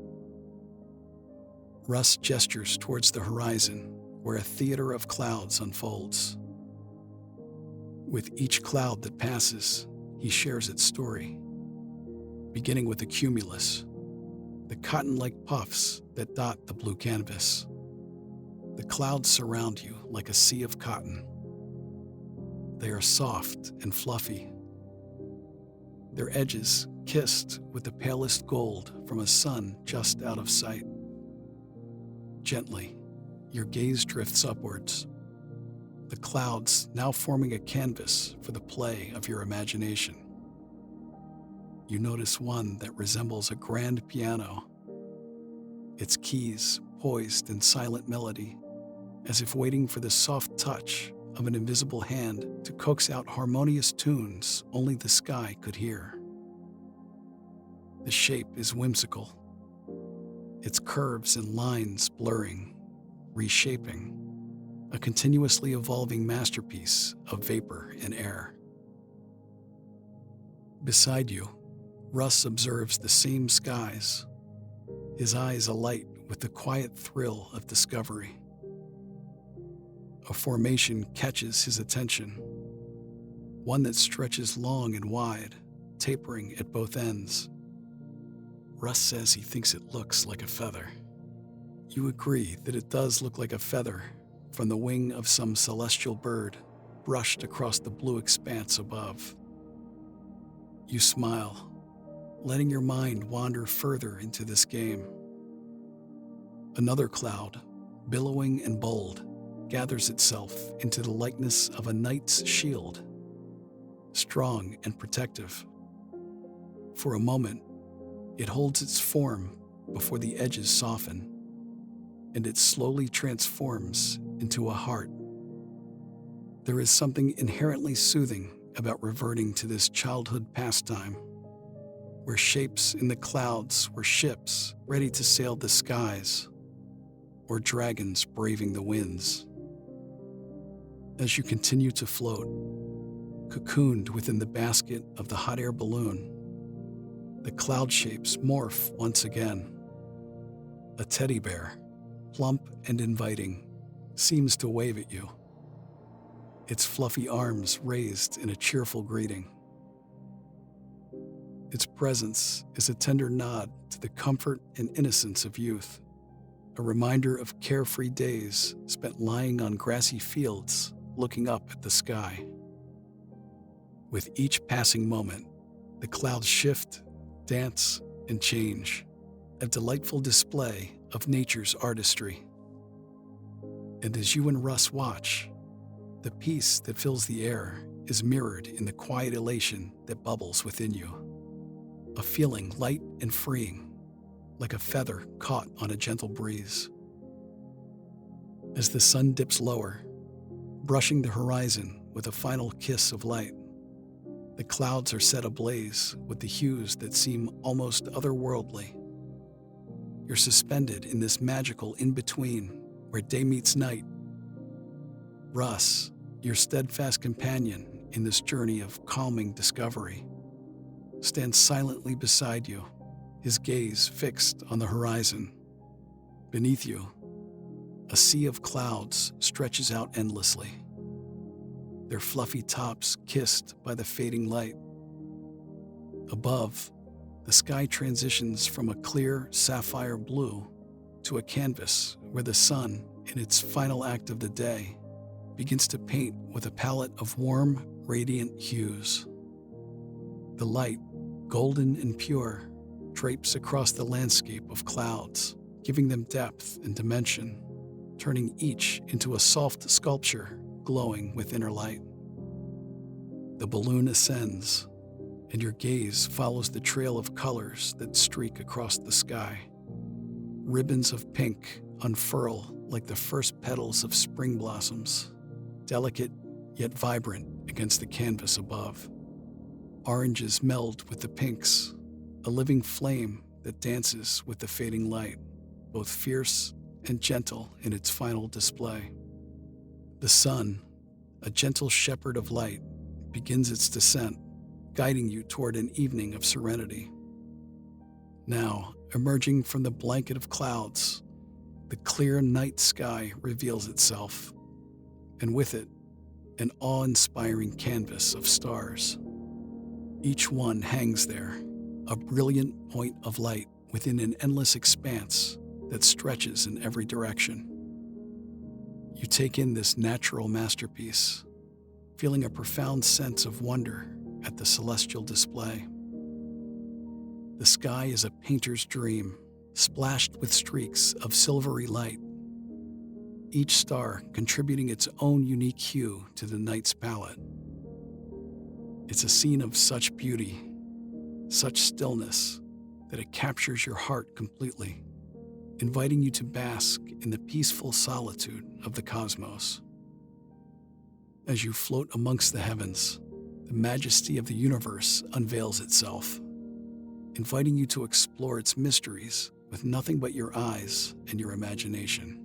Russ gestures towards the horizon, where a theater of clouds unfolds. With each cloud that passes, he shares its story, beginning with the cumulus, the cotton-like puffs that dot the blue canvas. The clouds surround you like a sea of cotton. They are soft and fluffy, their edges kissed with the palest gold from a sun just out of sight. Gently, your gaze drifts upwards, the clouds now forming a canvas for the play of your imagination. You notice one that resembles a grand piano, its keys poised in silent melody, as if waiting for the soft touch of an invisible hand to coax out harmonious tunes only the sky could hear. The shape is whimsical, its curves and lines blurring, reshaping, a continuously evolving masterpiece of vapor and air. Beside you, Russ observes the same skies, his eyes alight with the quiet thrill of discovery. a formation catches his attention, one that stretches long and wide, tapering at both ends. Russ says he thinks it looks like a feather. You agree that it does look like a feather from the wing of some celestial bird brushed across the blue expanse above. You smile, letting your mind wander further into this game. Another cloud, billowing and bold, gathers itself into the likeness of a knight's shield, strong and protective. For a moment, it holds its form before the edges soften, and it slowly transforms into a heart. There is something inherently soothing about reverting to this childhood pastime, where shapes in the clouds were ships ready to sail the skies, or dragons braving the winds. As you continue to float, cocooned within the basket of the hot air balloon, the cloud shapes morph once again. A teddy bear, plump and inviting, seems to wave at you, its fluffy arms raised in a cheerful greeting. Its presence is a tender nod to the comfort and innocence of youth, a reminder of carefree days spent lying on grassy fields looking up at the sky. With each passing moment, the clouds shift, dance, and change, a delightful display of nature's artistry. And as you and Russ watch, the peace that fills the air is mirrored in the quiet elation that bubbles within you, a feeling light and freeing, like a feather caught on a gentle breeze. As the sun dips lower, brushing the horizon with a final kiss of light, the clouds are set ablaze with the hues that seem almost otherworldly. You're suspended in this magical in-between where day meets night. Russ, your steadfast companion in this journey of calming discovery, stands silently beside you, his gaze fixed on the horizon. Beneath you, a sea of clouds stretches out endlessly, their fluffy tops kissed by the fading light. Above, the sky transitions from a clear sapphire blue to a canvas where the sun, in its final act of the day, begins to paint with a palette of warm, radiant hues. The light, golden and pure, drapes across the landscape of clouds, giving them depth and dimension, turning each into a soft sculpture glowing with inner light. The balloon ascends, and your gaze follows the trail of colors that streak across the sky. Ribbons of pink unfurl like the first petals of spring blossoms, delicate yet vibrant against the canvas above. Oranges meld with the pinks, a living flame that dances with the fading light, both fierce and gentle in its final display. The sun, a gentle shepherd of light, begins its descent, guiding you toward an evening of serenity. Now, emerging from the blanket of clouds, the clear night sky reveals itself, and with it, an awe-inspiring canvas of stars. Each one hangs there, a brilliant point of light within an endless expanse that stretches in every direction. You take in this natural masterpiece, feeling a profound sense of wonder at the celestial display. The sky is a painter's dream, splashed with streaks of silvery light, each star contributing its own unique hue to the night's palette. It's a scene of such beauty, such stillness, that it captures your heart completely, inviting you to bask in the peaceful solitude of the cosmos. As you float amongst the heavens, the majesty of the universe unveils itself, inviting you to explore its mysteries with nothing but your eyes and your imagination.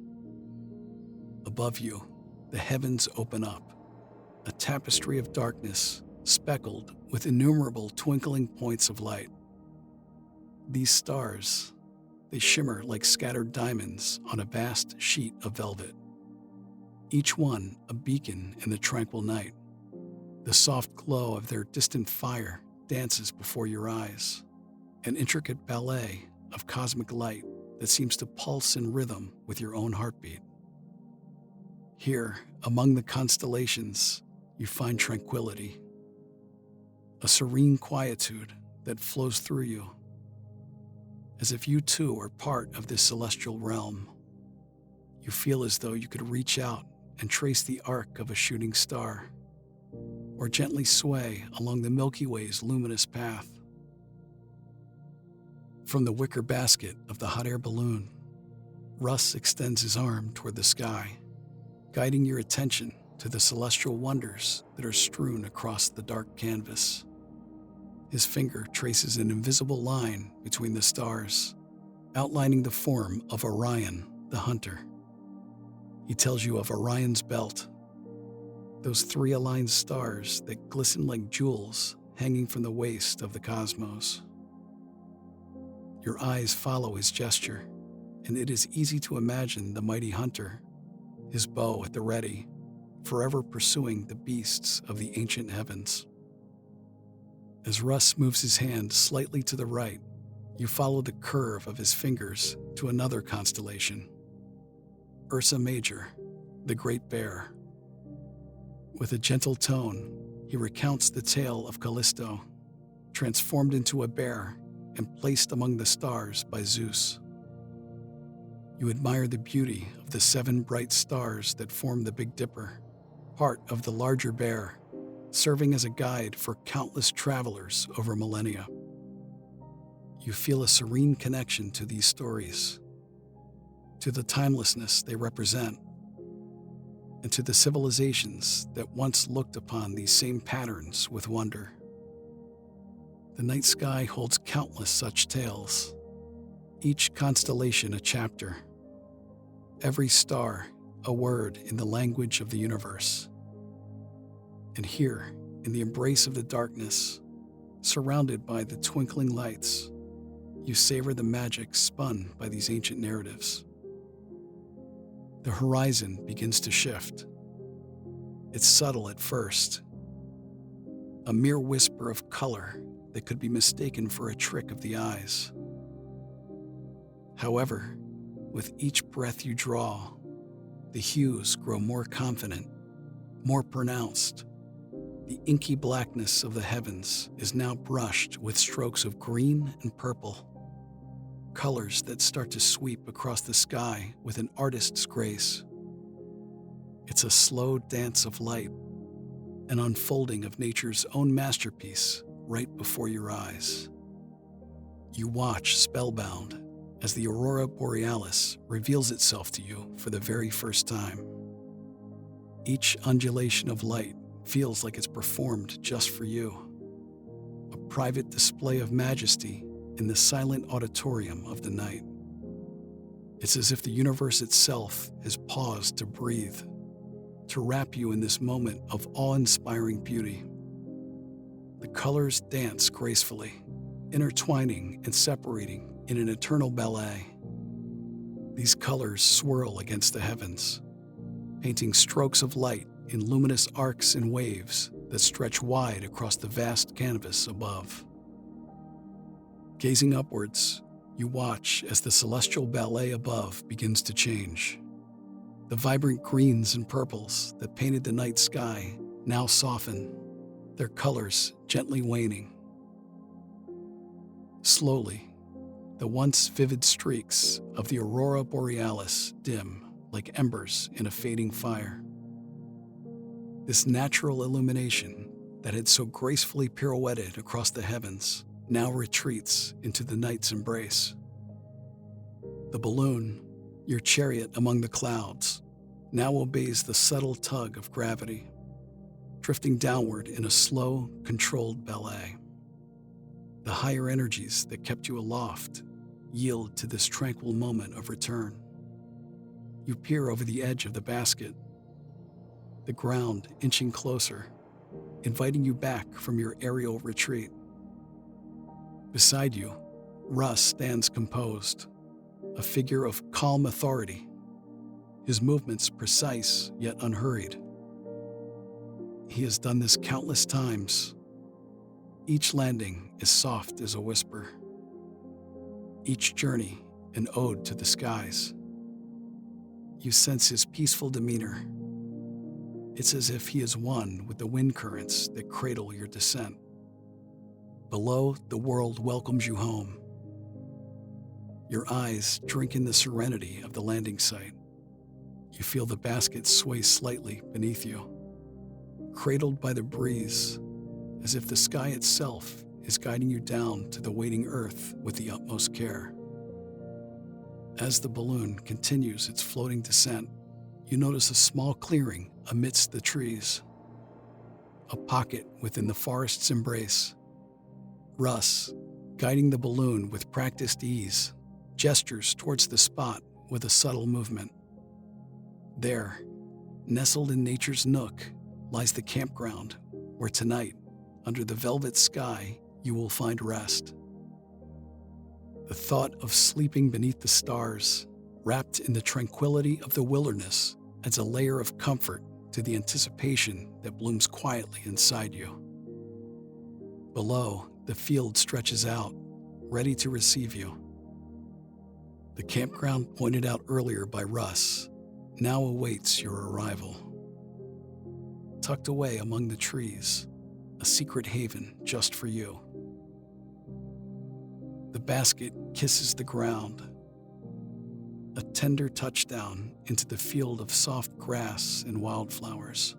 Above you, the heavens open up, a tapestry of darkness speckled with innumerable twinkling points of light. These stars, they shimmer like scattered diamonds on a vast sheet of velvet. each one a beacon in the tranquil night. The soft glow of their distant fire dances before your eyes, an intricate ballet of cosmic light that seems to pulse in rhythm with your own heartbeat. Here, among the constellations, you find tranquility, a serene quietude that flows through you, as if you too are part of this celestial realm. You feel as though you could reach out and trace the arc of a shooting star, or gently sway along the Milky Way's luminous path. From the wicker basket of the hot air balloon, Russ extends his arm toward the sky, guiding your attention to the celestial wonders that are strewn across the dark canvas. His finger traces an invisible line between the stars, outlining the form of Orion, the hunter. He tells you of Orion's belt, those three aligned stars that glisten like jewels hanging from the waist of the cosmos. Your eyes follow his gesture, and it is easy to imagine the mighty hunter, his bow at the ready, forever pursuing the beasts of the ancient heavens. As Russ moves his hand slightly to the right, you follow the curve of his fingers to another constellation, Ursa Major, the Great Bear. With a gentle tone, he recounts the tale of Callisto, transformed into a bear and placed among the stars by Zeus. You admire the beauty of the 7 bright stars that form the Big Dipper, part of the larger bear, serving as a guide for countless travelers over millennia. You feel a serene connection to these stories, to the timelessness they represent, and to the civilizations that once looked upon these same patterns with wonder. The night sky holds countless such tales, each constellation a chapter, every star a word in the language of the universe. And here, in the embrace of the darkness, surrounded by the twinkling lights, you savor the magic spun by these ancient narratives. The horizon begins to shift. It's subtle at first, a mere whisper of color that could be mistaken for a trick of the eyes. However, with each breath you draw, the hues grow more confident, more pronounced. The inky blackness of the heavens is now brushed with strokes of green and purple, colors that start to sweep across the sky with an artist's grace. It's a slow dance of light, an unfolding of nature's own masterpiece right before your eyes. You watch spellbound as the aurora borealis reveals itself to you for the very first time. Each undulation of light feels like it's performed just for you, a private display of majesty in the silent auditorium of the night. It's as if the universe itself has paused to breathe, to wrap you in this moment of awe-inspiring beauty. The colors dance gracefully, intertwining and separating in an eternal ballet. These colors swirl against the heavens, painting strokes of light in luminous arcs and waves that stretch wide across the vast canvas above. Gazing upwards, you watch as the celestial ballet above begins to change. The vibrant greens and purples that painted the night sky now soften, their colors gently waning. Slowly, the once vivid streaks of the aurora borealis dim like embers in a fading fire. This natural illumination that had so gracefully pirouetted across the heavens now retreats into the night's embrace. The balloon, your chariot among the clouds, now obeys the subtle tug of gravity, drifting downward in a slow, controlled ballet. The higher energies that kept you aloft yield to this tranquil moment of return. You peer over the edge of the basket, the ground inching closer, inviting you back from your aerial retreat. Beside you, Russ stands composed, a figure of calm authority. his movements precise yet unhurried. He has done this countless times. Each landing is soft as a whisper. Each journey an ode to the skies. You sense his peaceful demeanor. It's as if he is one with the wind currents that cradle your descent. Below, the world welcomes you home. Your eyes drink in the serenity of the landing site. You feel the basket sway slightly beneath you, cradled by the breeze, as if the sky itself is guiding you down to the waiting earth with the utmost care. As the balloon continues its floating descent, you notice a small clearing amidst the trees, a pocket within the forest's embrace. Russ, guiding the balloon with practiced ease, gestures towards the spot with a subtle movement. There, nestled in nature's nook, lies the campground, where tonight, under the velvet sky, you will find rest. The thought of sleeping beneath the stars, wrapped in the tranquility of the wilderness, adds a layer of comfort to the anticipation that blooms quietly inside you. Below, the field stretches out, ready to receive you. The campground pointed out earlier by Russ now awaits your arrival. Tucked away among the trees, a secret haven just for you. The basket kisses the ground, a tender touchdown into the field of soft grass and wildflowers.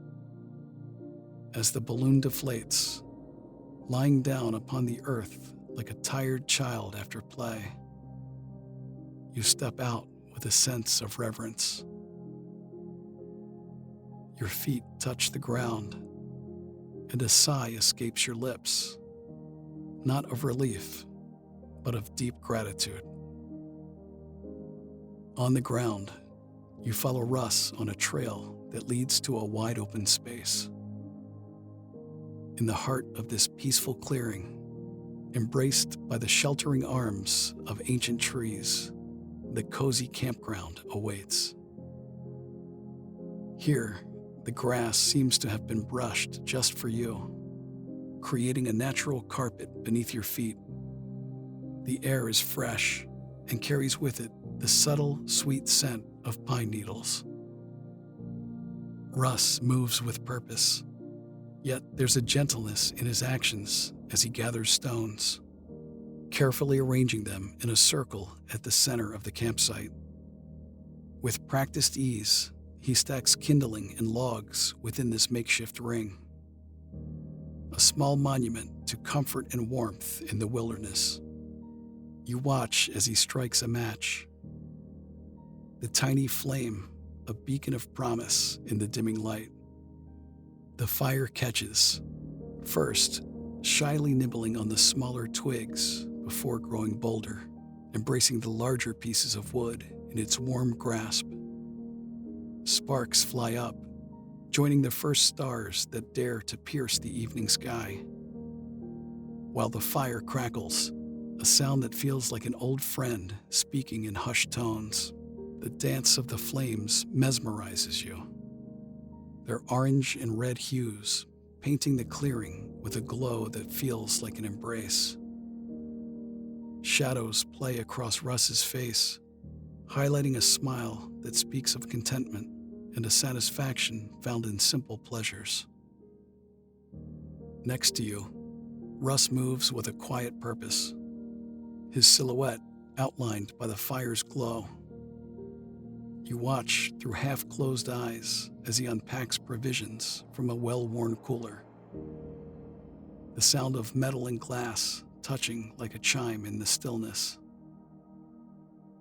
As the balloon deflates, lying down upon the earth like a tired child after play, you step out with a sense of reverence. Your feet touch the ground, and a sigh escapes your lips, not of relief, but of deep gratitude. On the ground, you follow Russ on a trail that leads to a wide open space. In the heart of this peaceful clearing, embraced by the sheltering arms of ancient trees, the cozy campground awaits. Here, the grass seems to have been brushed just for you, creating a natural carpet beneath your feet. The air is fresh and carries with it the subtle, sweet scent of pine needles. Russ moves with purpose, yet there's a gentleness in his actions as he gathers stones, carefully arranging them in a circle at the center of the campsite. With practiced ease, he stacks kindling and logs within this makeshift ring, a small monument to comfort and warmth in the wilderness. You watch as he strikes a match, the tiny flame, a beacon of promise in the dimming light. The fire catches, first shyly nibbling on the smaller twigs before growing bolder, embracing the larger pieces of wood in its warm grasp. Sparks fly up, joining the first stars that dare to pierce the evening sky. While the fire crackles, a sound that feels like an old friend speaking in hushed tones. The dance of the flames mesmerizes you, their orange and red hues painting the clearing with a glow that feels like an embrace. Shadows play across Russ's face, highlighting a smile that speaks of contentment and a satisfaction found in simple pleasures. Next to you, Russ moves with a quiet purpose, his silhouette outlined by the fire's glow. You watch through half-closed eyes as he unpacks provisions from a well-worn cooler. The sound of metal and glass touching like a chime in the stillness.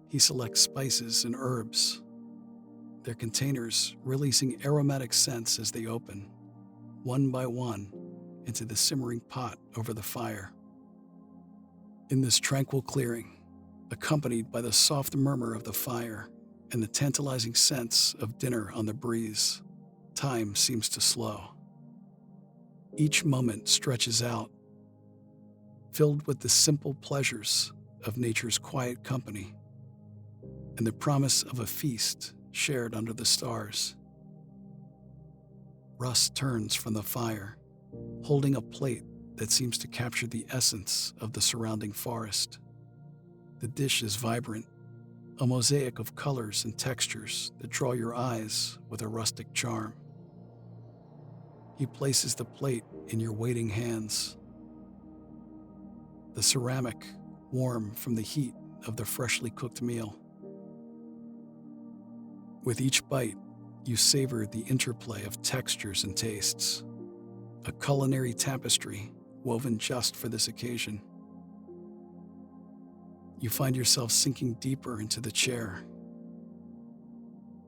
He selects spices and herbs, their containers releasing aromatic scents as they open, one by one, into the simmering pot over the fire. In this tranquil clearing, accompanied by the soft murmur of the fire and the tantalizing sense of dinner on the breeze, time seems to slow. Each moment stretches out, filled with the simple pleasures of nature's quiet company and the promise of a feast shared under the stars. Russ turns from the fire, holding a plate that seems to capture the essence of the surrounding forest. The dish is vibrant, a mosaic of colors and textures that draw your eyes with a rustic charm. He places the plate in your waiting hands. The ceramic warm from the heat of the freshly cooked meal. With each bite, you savor the interplay of textures and tastes, a culinary tapestry woven just for this occasion. You find yourself sinking deeper into the chair,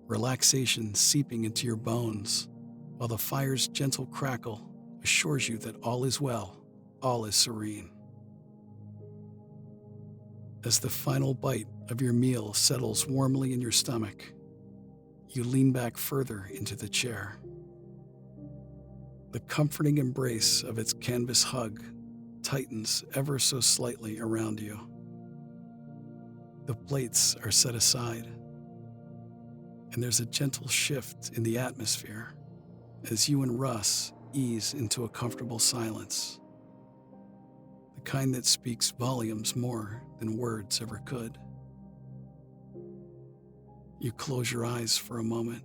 relaxation seeping into your bones, while the fire's gentle crackle assures you that all is well, all is serene. As the final bite of your meal settles warmly in your stomach, you lean back further into the chair. The comforting embrace of its canvas hug tightens ever so slightly around you. The plates are set aside, and there's a gentle shift in the atmosphere as you and Russ ease into a comfortable silence, the kind that speaks volumes more than words ever could. You close your eyes for a moment,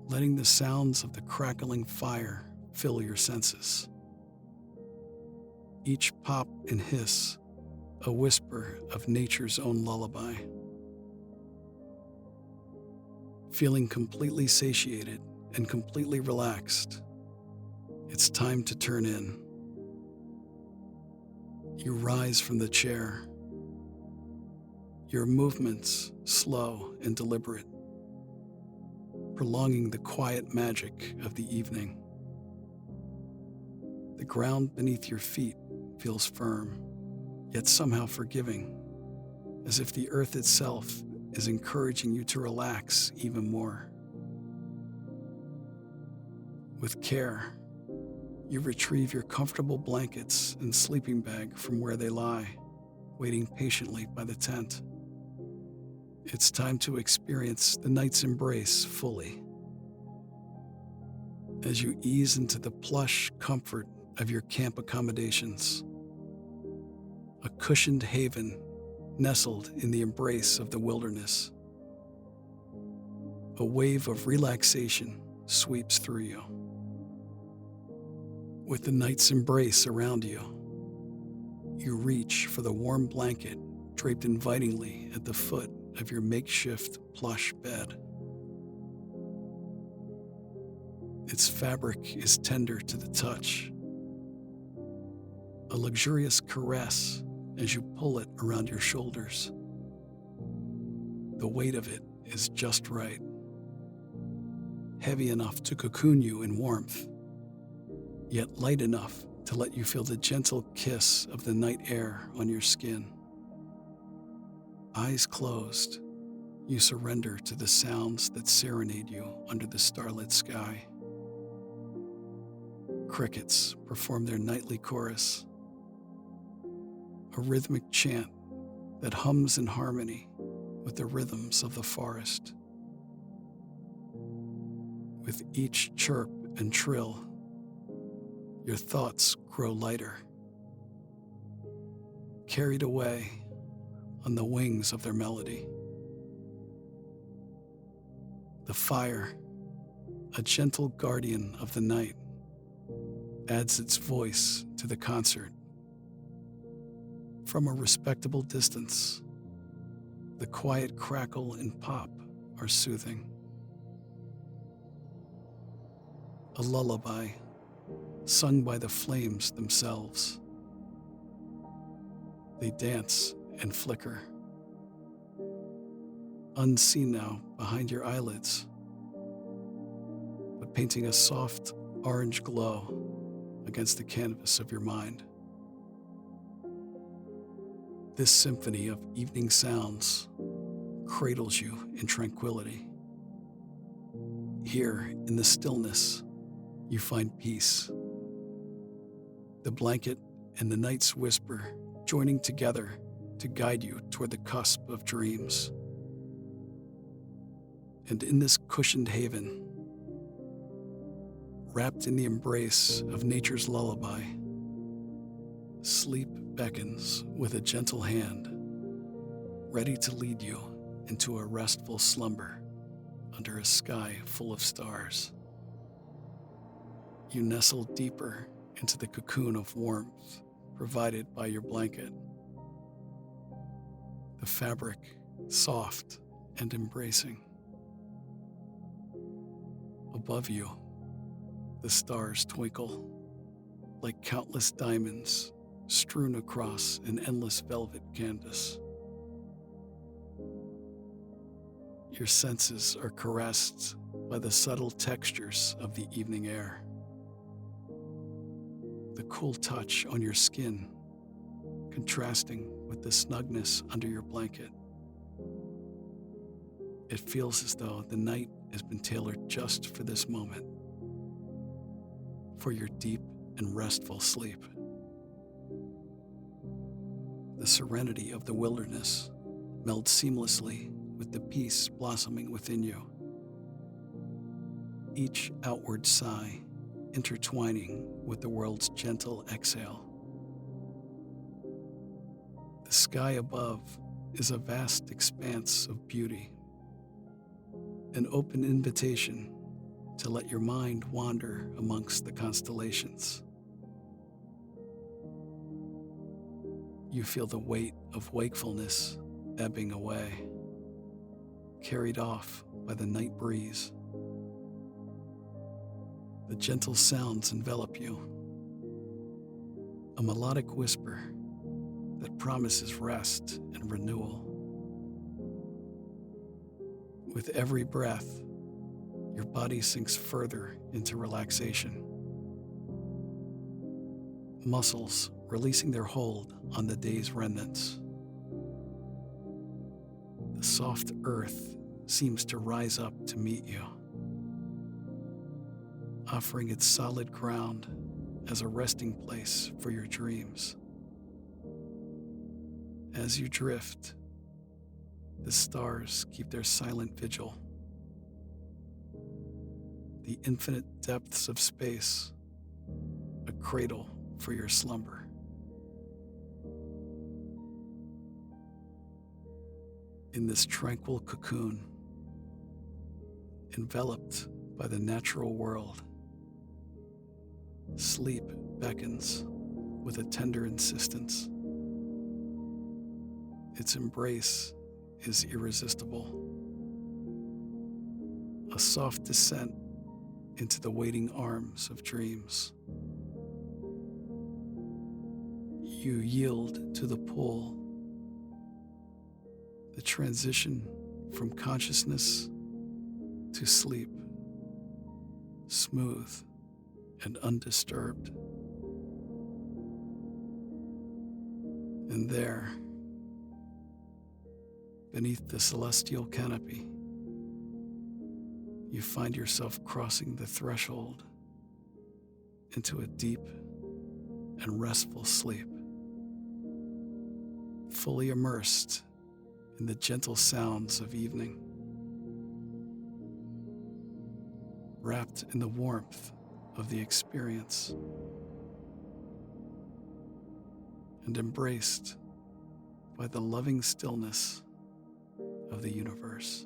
letting the sounds of the crackling fire fill your senses. Each pop and hiss, a whisper of nature's own lullaby. Feeling completely satiated and completely relaxed, it's time to turn in. You rise from the chair, your movements slow and deliberate, prolonging the quiet magic of the evening. The ground beneath your feet feels firm, yet somehow forgiving, as if the earth itself is encouraging you to relax even more. With care, you retrieve your comfortable blankets and sleeping bag from where they lie, waiting patiently by the tent. It's time to experience the night's embrace fully. As you ease into the plush comfort of your camp accommodations, a cushioned haven nestled in the embrace of the wilderness. A wave of relaxation sweeps through you. With the night's embrace around you, you reach for the warm blanket draped invitingly at the foot of your makeshift plush bed. Its fabric is tender to the touch, a luxurious caress as you pull it around your shoulders. The weight of it is just right, heavy enough to cocoon you in warmth, yet light enough to let you feel the gentle kiss of the night air on your skin. Eyes closed, you surrender to the sounds that serenade you under the starlit sky. Crickets perform their nightly chorus, a rhythmic chant that hums in harmony with the rhythms of the forest. With each chirp and trill, your thoughts grow lighter, carried away on the wings of their melody. The fire, a gentle guardian of the night, adds its voice to the concert. From a respectable distance, the quiet crackle and pop are soothing. A lullaby sung by the flames themselves. They dance and flicker, unseen now behind your eyelids, but painting a soft orange glow against the canvas of your mind. This symphony of evening sounds cradles you in tranquility. Here, in the stillness, you find peace. The blanket and the night's whisper joining together to guide you toward the cusp of dreams. And in this cushioned haven, wrapped in the embrace of nature's lullaby, sleep beckons with a gentle hand, ready to lead you into a restful slumber under a sky full of stars. You nestle deeper into the cocoon of warmth provided by your blanket. The fabric soft and embracing. Above you, the stars twinkle like countless diamonds strewn across an endless velvet canvas. Your senses are caressed by the subtle textures of the evening air. The cool touch on your skin, contrasting with the snugness under your blanket. It feels as though the night has been tailored just for this moment, for your deep and restful sleep. The serenity of the wilderness melds seamlessly with the peace blossoming within you. Each outward sigh intertwining with the world's gentle exhale. The sky above is a vast expanse of beauty, an open invitation to let your mind wander amongst the constellations. You feel the weight of wakefulness ebbing away, carried off by the night breeze. The gentle sounds envelop you, a melodic whisper that promises rest and renewal. With every breath, your body sinks further into relaxation. Muscles releasing their hold on the day's remnants. The soft earth seems to rise up to meet you, offering its solid ground as a resting place for your dreams. As you drift, the stars keep their silent vigil. The infinite depths of space, a cradle for your slumber. In this tranquil cocoon, enveloped by the natural world, sleep beckons with a tender insistence. Its embrace is irresistible, a soft descent into the waiting arms of dreams. You yield to the pull, the transition from consciousness to sleep, smooth and undisturbed. And there, beneath the celestial canopy, you find yourself crossing the threshold into a deep and restful sleep, fully immersed in the gentle sounds of evening, wrapped in the warmth of the experience, and embraced by the loving stillness of the universe.